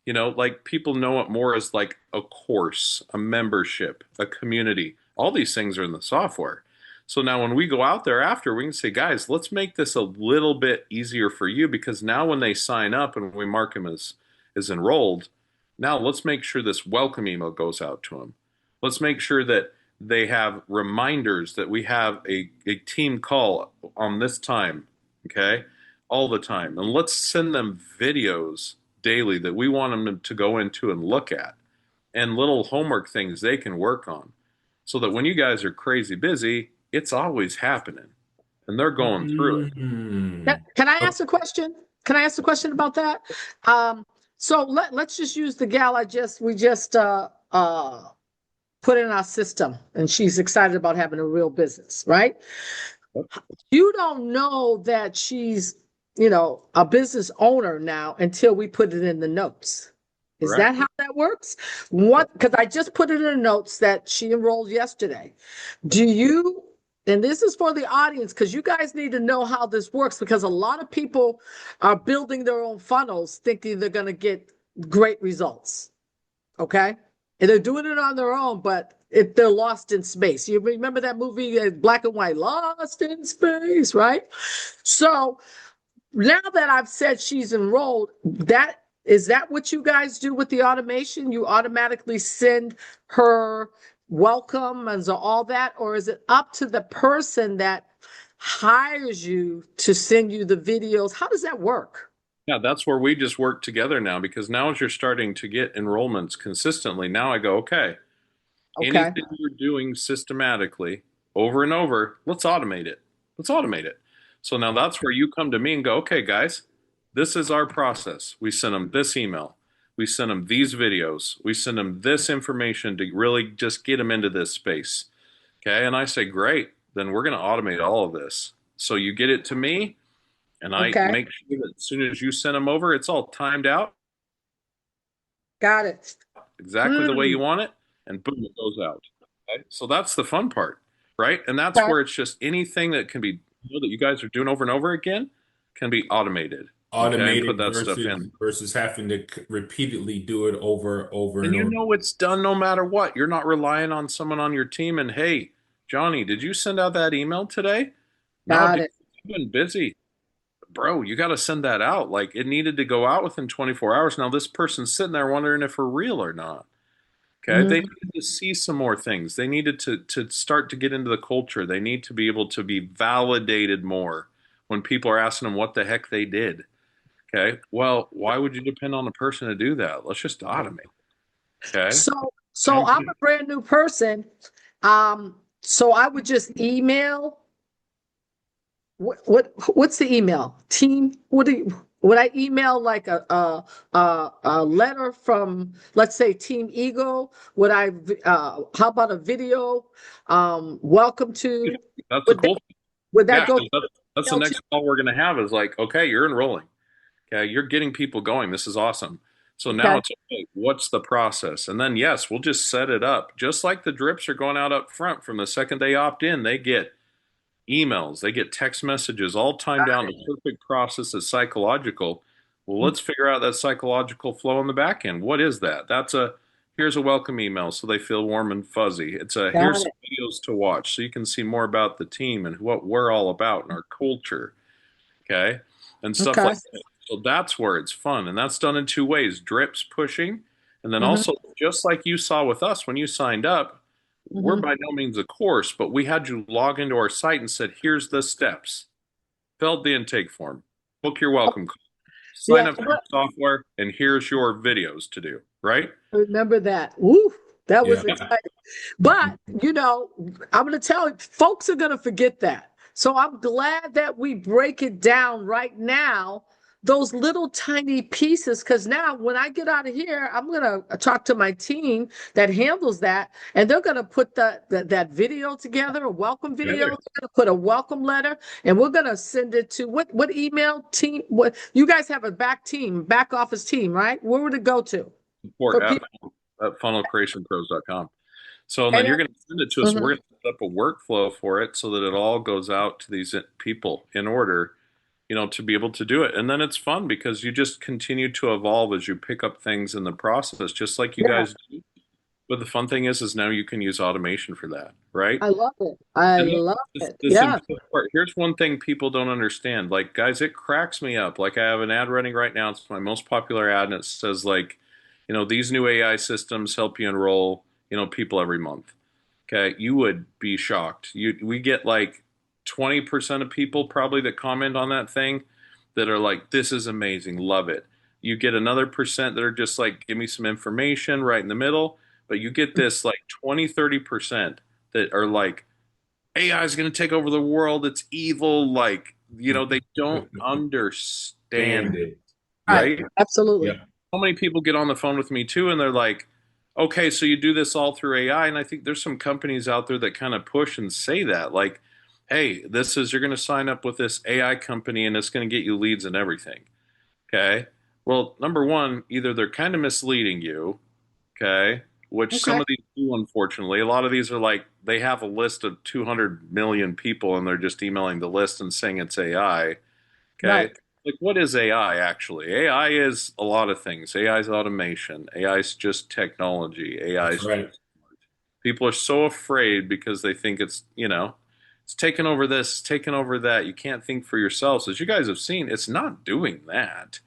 like people know it more as like a course, a membership, a community. All these things are in the software. So now when we go out there after, we can say, guys, let's make this a little bit easier for you because now when they sign up and we mark them as enrolled, now let's make sure this welcome email goes out to them. Let's make sure that they have reminders that we have a team call on this time, okay? All the time. And let's send them videos daily that we want them to go into and look at and little homework things they can work on so that when you guys are crazy busy, it's always happening and they're going through it. Mm. Can I Oh, ask a question? Can I ask a question about that? So let's just use the gal we just put in our system, and she's excited about having a real business, right? You don't know that she's, a business owner now until we put it in the notes. Is that Correct. how that works? What, because I just put it in the notes that she enrolled yesterday. Do you, and this is for the audience, because you guys need to know how this works, because a lot of people are building their own funnels thinking they're going to get great results. Okay. And they're doing it on their own, but they're lost in space. You remember that movie, Black and White, Lost in Space, right? So now that I've said she's enrolled, is that what you guys do with the automation? You automatically send her welcome and so all that, or is it up to the person that hires you to send you the videos? How does that work? Yeah, that's where we just work together now because now as you're starting to get enrollments consistently, now I go, okay, Okay. anything you're doing systematically over and over, let's automate it. Let's automate it. So now that's where you come to me and go, okay, guys, this is our process. We send them this email. We send them these videos. We send them this information to really just get them into this space. Okay. And I say, great, then we're going to automate all of this. So you get it to me, and I Okay. make sure that as soon as you send them over, it's all timed out Got it. exactly the way Hmm. you want it, and boom, it goes out. Okay? So that's the fun part, right? And that's Okay. where it's just anything that can be that you guys are doing over and over again can be automated. Okay, and put automated that stuff in. versus having to repeatedly do it over And and you over. know it's done no matter what. You're not relying on someone on your team and hey, Johnny, did you send out that email today? No, Got dude, it. I've been busy. Bro, you got to send that out. Like it needed to go out within 24 hours. Now this person's sitting there wondering if we're real or not. Okay, they Mhm. needed to see some more things. They needed to start to get into the culture. They need to be able to be validated more when people are asking them what the heck they did. Okay, well, why would you depend on a person to do that? Let's just automate. Okay, So I'm a brand new person. So I would just email. What's the email? Team? Would I email like a letter from, let's say, Team Eagle? Would I how about a video? Welcome to, that's the would that cool thing. would that Yeah, go 'cause that's the email too? next call we're going to have is like, okay, you're enrolling. Okay, you're getting people going. This is awesome. So now Okay. it's okay, what's the process? And then yes, we'll just set it up. Just like the drips are going out up front from the second they opt in, they get emails, they get text messages, all timed down to perfect process is psychological. Well, let's figure out that psychological flow in the back end. What is that? That's a here's a welcome email so they feel warm and fuzzy. It's a Got here's some it. videos to watch so you can see more about the team and what we're all about and our culture. Okay. And stuff Okay. like that. So that's where it's fun. And that's done in two ways drips pushing. And then Hmm. also, just like you saw with us when you signed up, we're Hmm. by no means a course, but we had you log into our site and said, here's the steps. Filled the intake form, book your welcome call, sign Yeah. up for your software, and here's your videos to do, right? Remember that. Woo, that was Yeah. exciting. But, I'm going to tell you, folks are going to forget that. So I'm glad that we break it down right now, those little tiny pieces, because now when I get out of here, I'm going to talk to my team that handles that, and they're going to put that video together, a welcome video. They're Together. going to put a welcome letter, and we're going to send it to what email team? What you guys have a back office team, right? Where would it go to for Support people? at funnelcreationpros.com. So and then And you're going to send it to us. We're mhm. going to set up a workflow for it so that it all goes out to these people in order, to be able to do it. And then it's fun because you just continue to evolve as you pick up things in the process, just like you Yeah, guys do. But the fun thing is now you can use automation for that, right? I love it. I And love this, it. this Yeah. important part. Here's one thing people don't understand. Like, guys, it cracks me up. Like, I have an ad running right now. It's my most popular ad, and it says like, these new AI systems help you enroll. people every month. Okay, you would be shocked. We get like 20% of people probably that comment on that thing that are like, "This is amazing, love it." You get another percent that are just like, "Give me some information," right in the middle. But you get this like 20-30% that are like, "AI is going to take over the world. It's evil." Like, they don't understand, Stand it. Yep. Right. right? Yep. Absolutely. So many people get on the phone with me too, and they're like, okay, so you do this all through AI. And I think there's some companies out there that kind of push and say that, like, hey, you're going to sign up with this AI company and it's going to get you leads and everything. Okay. Well, number one, either they're kind of misleading you, okay, which some Okay. of these do, unfortunately. A lot of these are like, they have a list of 200 million people and they're just emailing the list and saying it's AI. Right. Okay. Like, what is AI actually? AI is a lot of things. AI is automation. AI is just technology. AI That's is right. people are so afraid because they think it's taken over this, taken over that. You can't think for yourselves. As you guys have seen, it's not doing that.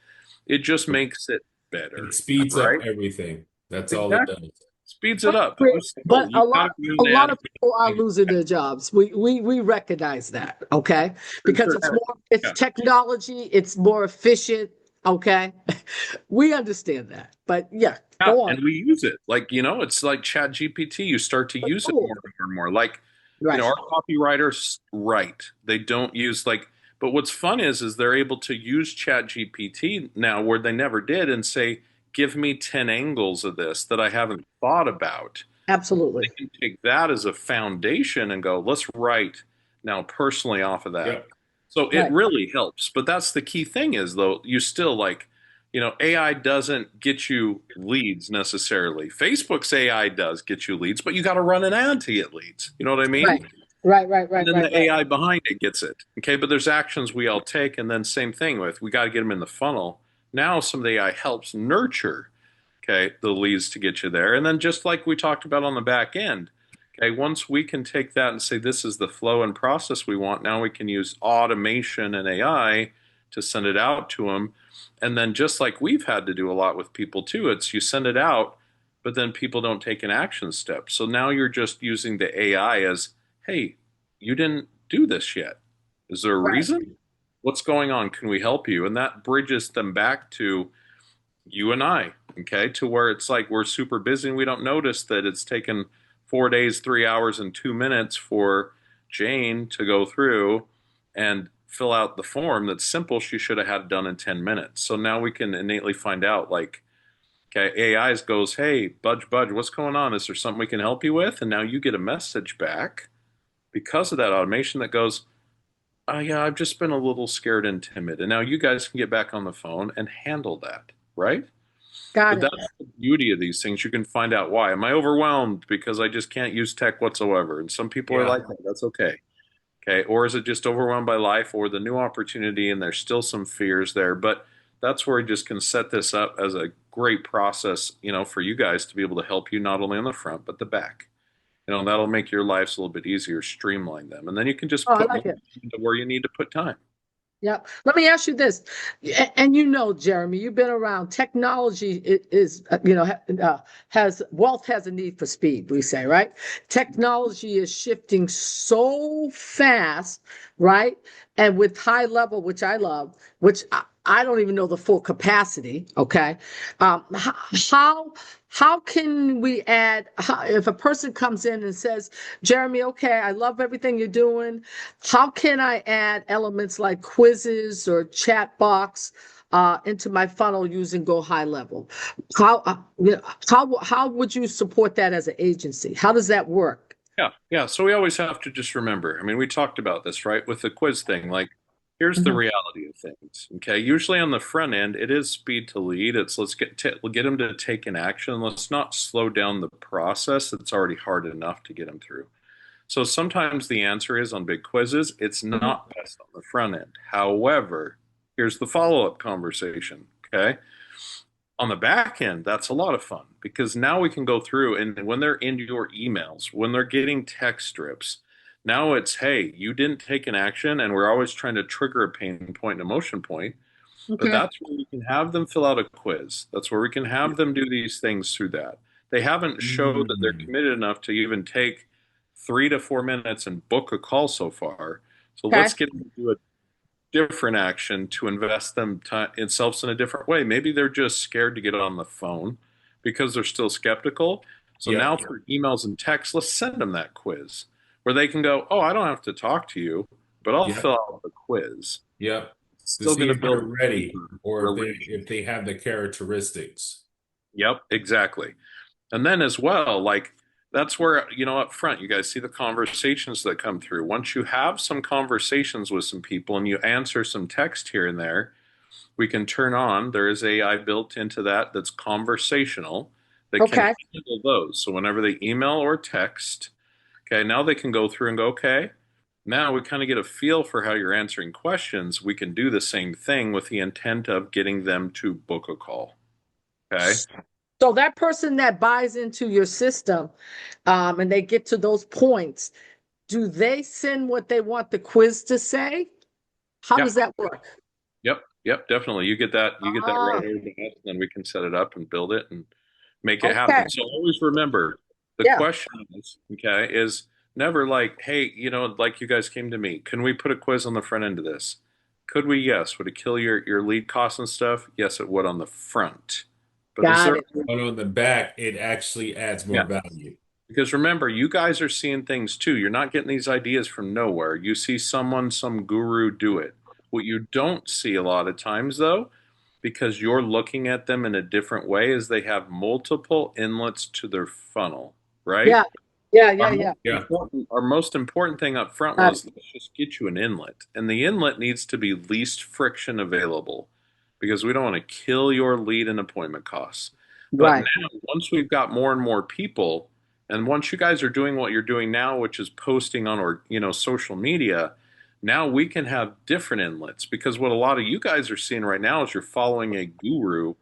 It just makes it It better, speeds up right? everything. That's all it Exactly. does. Speeds I it up. agree. It's But simple. You got to do a an lot ad. of people are losing their jobs. We recognize that, okay? Because it's Yeah. technology, it's more efficient, okay? We understand that. But yeah, Yeah, go on. and we use it. Like, it's like Chat GPT. You start to A use it more tool. and more and more. Like, Right. our copywriters write. They don't use like, but what's fun is they're able to use Chat GPT now where they never did and say, give me 10 angles of this that I haven't thought about. They Absolutely. can take that as a foundation and go, let's write now personally off of that. Yep. So it Right. really helps. But that's the key thing is though, you still like, AI doesn't get you leads necessarily. Facebook's AI does get you leads, but you got to run an ad to get leads. You know what I mean? Right. Right, right, And right, then right, the right. AI behind it gets it. Okay, but there's actions we all take, and then same thing with we got to get them in the funnel. Now some of the AI helps nurture, okay, the leads to get you there. And then just like we talked about on the back end, okay, once we can take that and say this is the flow and process we want, now we can use automation and AI to send it out to them. And then just like we've had to do a lot with people too, it's you send it out, but then people don't take an action step. So now you're just using the AI as, hey, you didn't do this yet. Is there a Right. reason? What's going on? Can we help you? And that bridges them back to you and I, okay, to where it's like we're super busy and we don't notice that it's taken 4 days, 3 hours, and 2 minutes for Jane to go through and fill out the form that's simple she should have had done in 10 minutes. So now we can innately find out, like, okay, AI goes, hey, Budge, what's going on? Is there something we can help you with? And now you get a message back because of that automation that goes, oh, yeah, I've just been a little scared and timid. And now you guys can get back on the phone and handle that, right? Got But it. that's the beauty of these things. You can find out why. Am I overwhelmed because I just can't use tech whatsoever? And some people are Yeah. like that. That's okay. Okay. Or is it just overwhelmed by life or the new opportunity and there's still some fears there? But that's where you just can set this up as a great process, for you guys to be able to help you not only on the front, but the back. That'll make your lives a little bit easier, streamline them. And then you can just Oh, I put like money it. into where you need to put time. Yep. Let me ask you this, and Jeremy, you've been around. Technology is, has wealth has a need for speed. We say, right? Technology is shifting so fast, right? And with high level, which I love, which I don't even know the full capacity. Okay, how how can we add? If a person comes in and says, "Jeremy, okay, I love everything you're doing. How can I add elements like quizzes or chat box into my funnel using Go High Level? How would you support that as an agency? How does that work? Yeah, yeah. So we always have to just remember. I mean, we talked about this, right, with the quiz thing. Like, here's the Mhm. reality of things. Okay, usually on the front end, it is speed to lead. It's let's get them to take an action. Let's not slow down the process. It's already hard enough to get them through. So sometimes the answer is on big quizzes, it's Mhm. not best on the front end. However, here's the follow-up conversation. Okay, on the back end, that's a lot of fun because now we can go through and when they're in your emails, when they're getting text strips, now it's, hey, you didn't take an action, and we're always trying to trigger a pain point and emotion point. But Okay. that's where we can have them fill out a quiz. That's where we can have them do these things through that. They haven't showed that they're Mm. committed enough to even take 3 to 4 minutes and book a call so far. So Okay. let's get them to do a different action to invest themselves in a different way. Maybe they're just scared to get on the phone because they're still skeptical. So Yep. now through emails and texts, let's send them that quiz where they can go, "Oh, I don't have to talk to you, but I'll Yep. fill out the quiz." Yep. It's To still see going to if they're build a ready deeper or if relationship. they have the characteristics. Yep, exactly. And then as well, like that's where, up front, you guys see the conversations that come through. Once you have some conversations with some people and you answer some text here and there, we can turn on. There is AI built into that that's conversational that can Okay. handle those. So whenever they email or text, okay, now they can go through and go, okay, now we kind of get a feel for how you're answering questions. We can do the same thing with the intent of getting them to book a call. Okay. So that person that buys into your system, and they get to those points, do they send what they want the quiz to say? How Yeah. does that work? Yep, yep, definitely. You get that right Ah, over the head, and then we can set it up and build it and make it okay. happen. So always remember the Yeah. question is, okay, is never like, hey, like you guys came to me. Can we put a quiz on the front end of this? Could we? Yes. Would it kill your lead costs and stuff? Yes, it would on the front. But is Got there? it. But on the back, it actually adds more Yeah. value. Because remember, you guys are seeing things too. You're not getting these ideas from nowhere. You see someone, some guru do it. What you don't see a lot of times, though, because you're looking at them in a different way, is they have multiple inlets to their funnel, right? Yeah. Yeah. Our Yeah. Yeah. most important, our most important thing up front Got it. was let's just get you an inlet. And the inlet needs to be least friction available because we don't want to kill your lead and appointment costs. But Right. now, once we've got more and more people, and once you guys are doing what you're doing now, which is posting on our, social media, now we can have different inlets because what a lot of you guys are seeing right now is you're following a guru,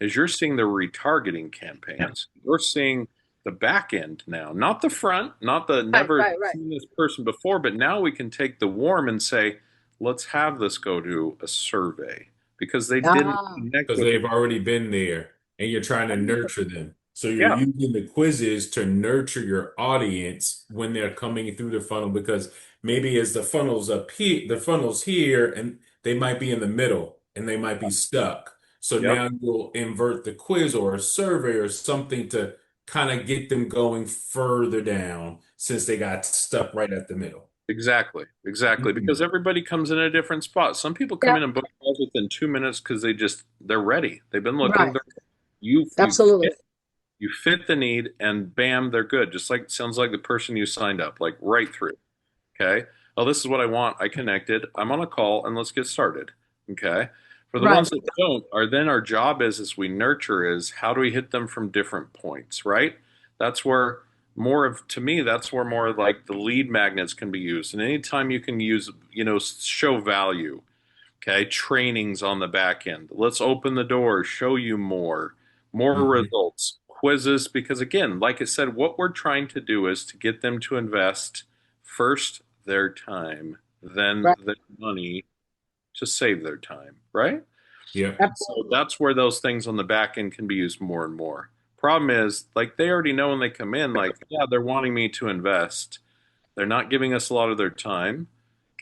is you're seeing the retargeting campaigns. You're seeing the back end now, not the front, not the Right. never Right. Right. seen this person before, but now we can take the warm and say, let's have this go to a survey because they didn't Ah, connect Because with. they've already been there and you're trying to nurture them. So you're Yeah, using the quizzes to nurture your audience when they're coming through the funnel because maybe as the funnel's up here, the funnel's here and they might be in the middle and they might be stuck. So yep, now you'll invert the quiz or a survey or something to kind of get them going further down since they got stuck right at the middle. exactly. Because Mhm. everybody comes in a different spot. Some people come yeah. in and book calls within 2 minutes because they're ready. They've been looking. Right. You Absolutely. fit the need, and bam, they're good. Just like sounds like the person you signed up, like right through. Okay. Oh, this is what I want. I connected. I'm on a call and let's get started. Okay. For the Right. ones that don't, our job is as we nurture is how do we hit them from different points, right? That's where to me, that's where more like the lead magnets can be used. And anytime you can use, show value, okay, trainings on the back end. Let's open the door, show you more Mhm. results, quizzes, because again, like I said, what we're trying to do is to get them to invest first their time, then Right. their money to save their time, right? Yep. So Absolutely. that's where those things on the back end can be used more and more. Problem is, like they already know when they come in, like, yeah, they're wanting me to invest. They're not giving us a lot of their time.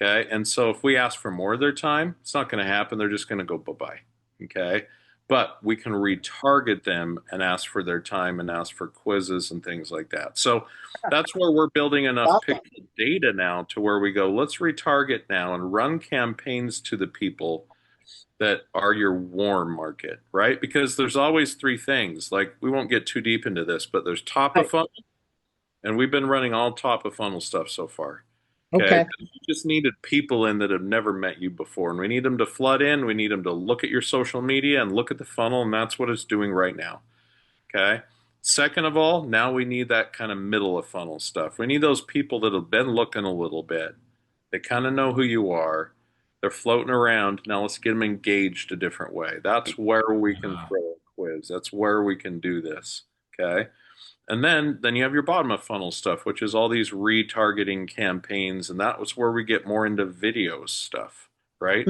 Okay. And so if we ask for more of their time, it's not going to happen. They're just going to go bye bye. Okay. But we can retarget them and ask for their time and ask for quizzes and things like that. So that's where we're building enough Awesome. pixel data now to where we go, let's retarget now and run campaigns to the people that are your warm market, right? Because there's always three things. Like we won't get too deep into this, but there's top of Right. funnel, and we've been running all top of funnel stuff so far. Okay. Okay. You just needed people in that have never met you before. And we need them to flood in. We need them to look at your social media and look at the funnel. And that's what it's doing right now. Okay. Second of all, now we need that kind of middle of funnel stuff. We need those people that have been looking a little bit. They kind of know who you are. They're floating around. Now let's get them engaged a different way. That's where we can Uh, throw a quiz. That's where we can do this. Okay. And then you have your bottom of funnel stuff, which is all these retargeting campaigns, and that was where we get more into videos stuff, right?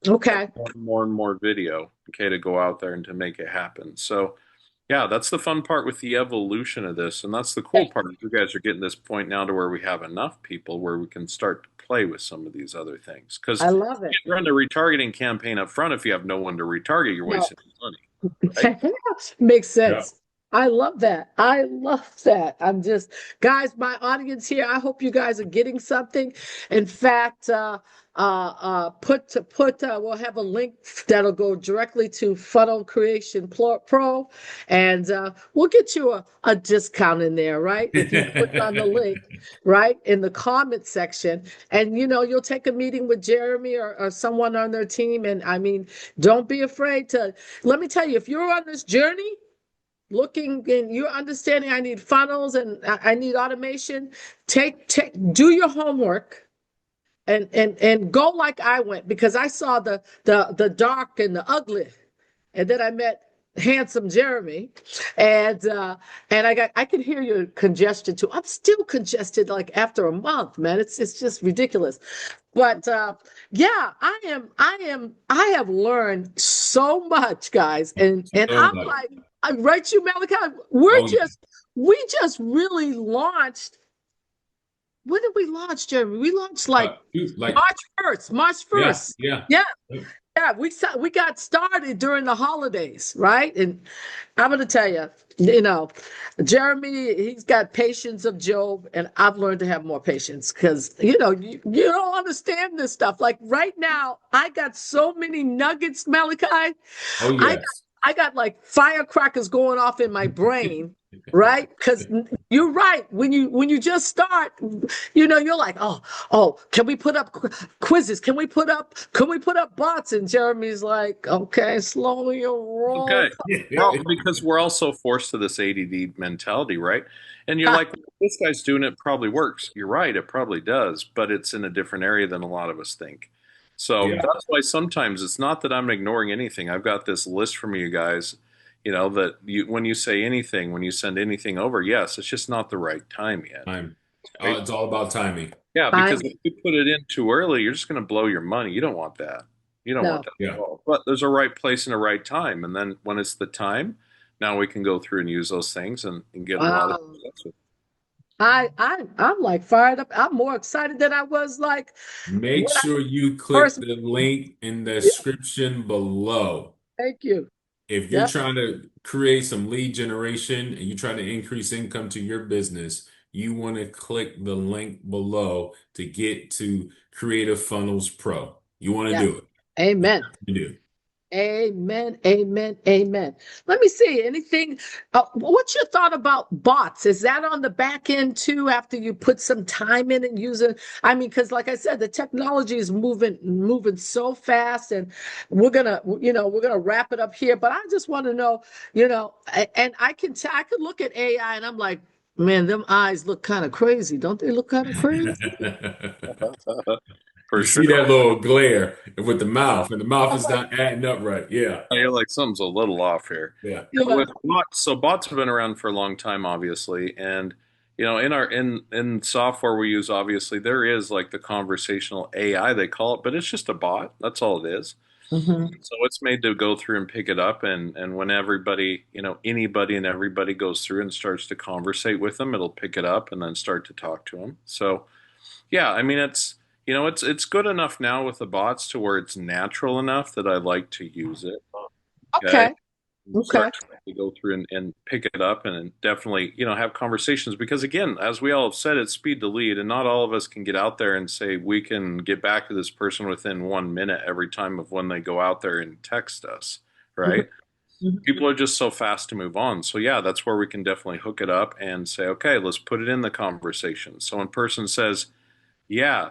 Okay. More and more video, okay, to go out there and to make it happen. So Yeah, that's the fun part with the evolution of this, and that's the Yeah, cool part. You guys are getting this point now to where we have enough people where we can start to play with some of these other things. Because I love you it. can't run the retargeting campaign up front if you have no one to retarget. You're No. wasting money, right? Makes Yeah. sense. I love that. I love that. I'm just, guys, my audience here, I hope you guys are getting something. In fact, we'll have a link that'll go directly to Funnel Creation Pro, and we'll get you a discount in there, right? If you click on the link, right, in the comment section, and you'll take a meeting with Jeremy or someone on their team. And I mean, don't be afraid to, let me tell you, if you're on this journey, looking and you're understanding I need funnels and I need automation, do your homework and go like I went, because I saw the dark and the ugly, and then I met handsome Jeremy, and I can hear your congestion too. I'm still congested like after a month, man. It's just ridiculous. But yeah, I have learned so much, guys, and So I'm much. like, I write you, Malachi. Oh yeah. We just really launched. When did we launch, Jeremy? We launched like Dude, like March 1st. March yeah, 1st. yeah. Yeah. Yeah, we got started during the holidays, right? And I'm going to tell you, Jeremy, he's got patience of Job, and I've learned to have more patience because you don't understand this stuff. Like right now, I got so many nuggets, Malachi. Oh I yes. I got like firecrackers going off in my brain, right? Because you're right. When you just start, you're like, oh, can we put up quizzes? Can we put up bots? And Jeremy's like, okay, slow your roll. Okay. Well, because we're also forced to this ADD mentality, right? And you're like, this guy's doing it, probably works. You're right, it probably does, but it's in a different area than a lot of us think. So Yeah. that's why sometimes it's not that I'm ignoring anything. I've got this list from you guys, that when you say anything, when you send anything over, yes, it's just not the right time yet. Time. Right? It's all about timing. Yeah, because if Time. you put it in too early, you're just going to blow your money. You don't want that. You don't want No. that at Yeah. all. But there's a right place and a right time. And then when it's the time, now we can go through and use those things and get a lot of Wow. success with I'm like fired up. I'm more excited than I was like Make when I sure you click first. the link in the Yeah, description below. thank you. If you're Yep. trying to create some lead generation and you're trying to increase income to your business, you want to click the link below to get to Creative Funnels Pro. You want to Yes. do it. Amen. You do. Amen. Amen. Amen. Let me see anything. What's your thought about bots? Is that on the back end too after you put some time in and use it? I mean, because like I said, the technology is moving so fast, and we're gonna wrap it up here. But I just want to know, and I could look at AI and I'm like, man, them eyes look kind of crazy. Don't they look kind of crazy? it. For You sure. see that little glare with the mouth, and the mouth is not adding up right. Yeah. You're like, something's a little off here. Yeah. Yeah. With bots, so bots have been around for a long time, obviously, and in our in software we use, obviously, there is like the conversational AI they call it, but it's just a bot. That's all it is. Mhm. So it's made to go through and pick it up, and when everybody, anybody and everybody goes through and starts to conversate with them, it'll pick it up and then start to talk to them. So yeah, I mean it's good enough now with the bots to where it's natural enough that I like to use it. Okay. Okay. Okay. Start to go through and pick it up and definitely, have conversations because again, as we all have said, it's speed to lead, and not all of us can get out there and say we can get back to this person within 1 minute every time of when they go out there and text us, Mhm. right? People are just so fast to move on. So yeah, that's where we can definitely hook it up and say, okay, let's put it in the conversation. So when person says, yeah,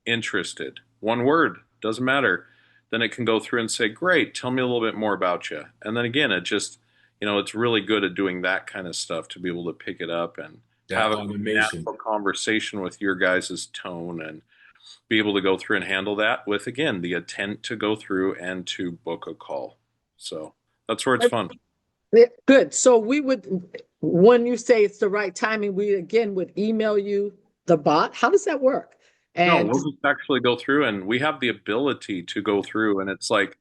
interested. One word, doesn't matter. Then it can go through and say, great, tell me a little bit more about you. And then again, it just, it's really good at doing that kind of stuff to be able to pick it up and That have a automation. natural conversation with your guys' tone and be able to go through and handle that with, again, the intent to go through and to book a call. So that's where it's fun. Yeah, good. So when you say it's the right timing, we again would email you the bot. How does that work? No, And we'll just actually go through and we have the ability to go through and it's like,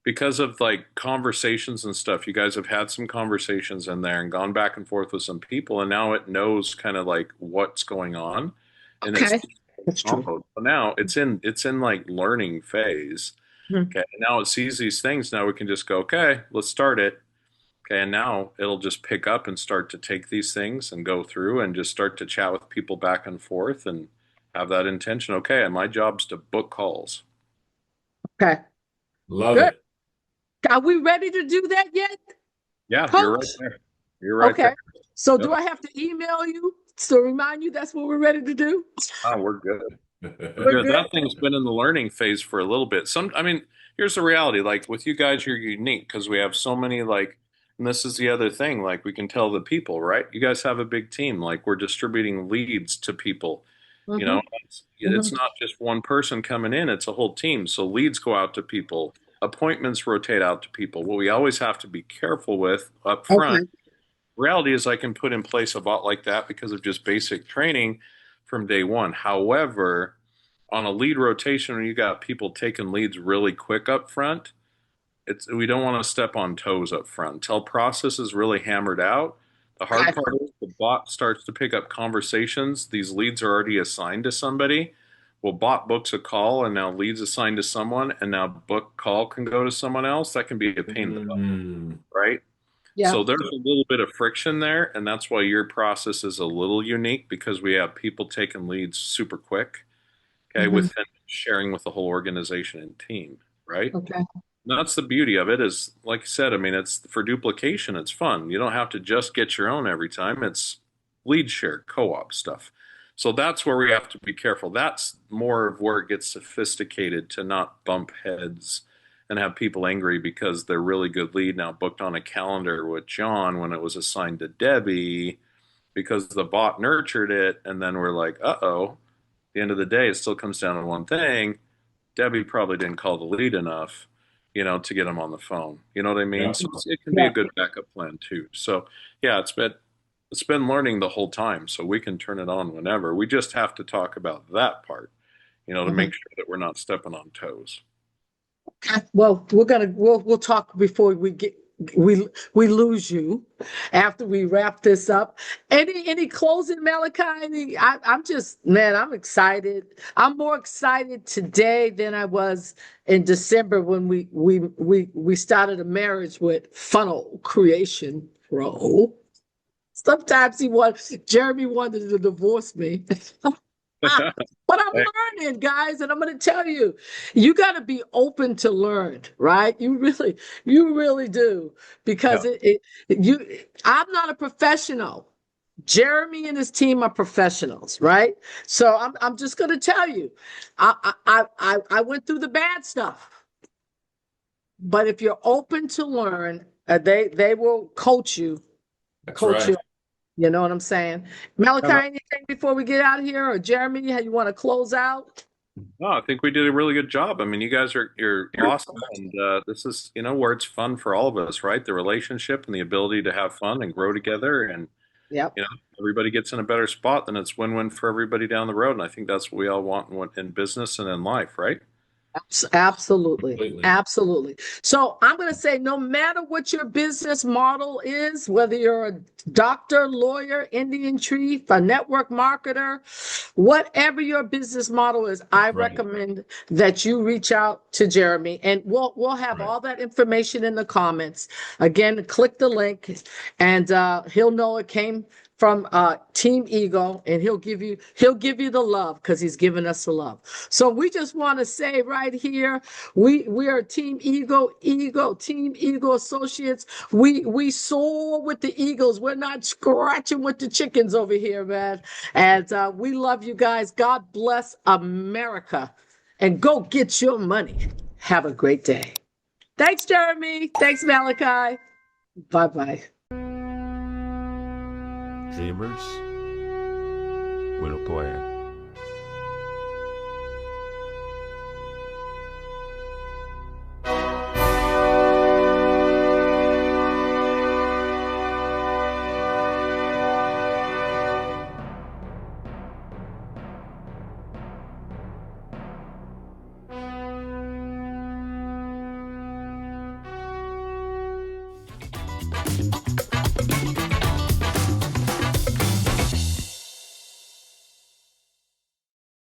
because of like conversations and stuff, you guys have had some conversations in there and gone back and forth with some people, and now it knows kind of like what's going on, and it's Okay. That's true. so now it's in like learning phase. Mhm. Okay, and now it sees these things. Now we can just go, okay, let's start it. Okay, and now it'll just pick up and start to take these things and go through and just start to chat with people back and forth and have that intention. Okay, and my job's to book calls. Okay. Love Good. it. Are we ready to do that yet, Yeah, you're right Coach? there. You're right there. Okay. So do Yep. I have to email you to remind you that's what we're ready to do? Oh, we're good. We're We're good. good? That thing's been in the learning phase for a little bit. I mean, here's the reality. Like with you guys, you're unique because we have so many, like, and this is the other thing, like we can tell the people, right? You guys have a big team. Like we're distributing leads to people. You Mm-hmm. know, it's Mm-hmm. not just one person coming in, it's a whole team. So leads go out to people, appointments rotate out to people. What we always have to be careful with up front, Okay. reality is I can put in place a bot like that because of just basic training from day one. However, on a lead rotation, when you got people taking leads really quick up front, we don't want to step on toes up front until process is really hammered out. The hard Okay. part is the bot starts to pick up conversations. These leads are already assigned to somebody. Well, bot books a call and now leads assigned to someone, and now book call can go to someone else. That can be a pain in the butt, Mm, right? Yeah. So there's a little bit of friction there, and that's why your process is a little unique because we have people taking leads super quick, okay, Mm-hmm. within sharing with the whole organization and team, right? Okay. And that's the beauty of it is, like I said, I mean, it's for duplication, it's fun. You don't have to just get your own every time. It's lead share, co-op stuff. So that's where we have to be careful. That's more of where it gets sophisticated to not bump heads and have people angry because they're really good lead now booked on a calendar with John when it was assigned to Debbie because the bot nurtured it. And then we're like, uh-oh, at the end of the day, it still comes down to one thing. Debbie probably didn't call the lead enough, to get him on the phone. You know what I mean? yeah. So it can be a Yeah. good backup plan too. So yeah, it's been learning the whole time, so we can turn it on whenever. We just have to talk about that part, to Mhm. make sure that we're not stepping on toes. Well, we'll talk before we lose you after we wrap this up. Any closing, Malachi? I'm just, man, I'm excited. I'm more excited today than I was in December when we started a marriage with Funnel Creation Pro. Sometimes Jeremy wanted to divorce me. But I'm Hey, learning, guys, and I'm going to tell you, you got to be open to learn, right? You really do, because yeah. I'm not a professional. Jeremy and his team are professionals, right? So I'm just going to tell you, I went through the bad stuff, but if you're open to learn, they will That's coach you. right. You know what I'm saying? Malachi, anything before we get out of here, or Jeremy, how you want to close out? No, I think we did a really good job. I mean, you're awesome, and this is where it's fun for all of us, right? The relationship and the ability to have fun and grow together, and Yep. you know everybody gets in a better spot. Then it's win-win for everybody down the road, and I think that's what we all want in business and in life, right? Absolutely. Completely. Absolutely. So I'm going to say no matter what your business model is, whether you're a doctor, lawyer, Indian chief, a network marketer, whatever your business model is, I That's right. recommend that you reach out to Jeremy, and we'll have Right. all that information in the comments. Again, click the link and he'll know it came from Team Ego, and he'll give you the love because he's given us the love. So we just want to say right here, we are Team Ego Associates. We soar with the eagles. We're not scratching with the chickens over here, man. And we love you guys. God bless America, and go get your money. Have a great day. Thanks, Jeremy. Thanks, Malachi. Bye bye. Dreamers with a plan.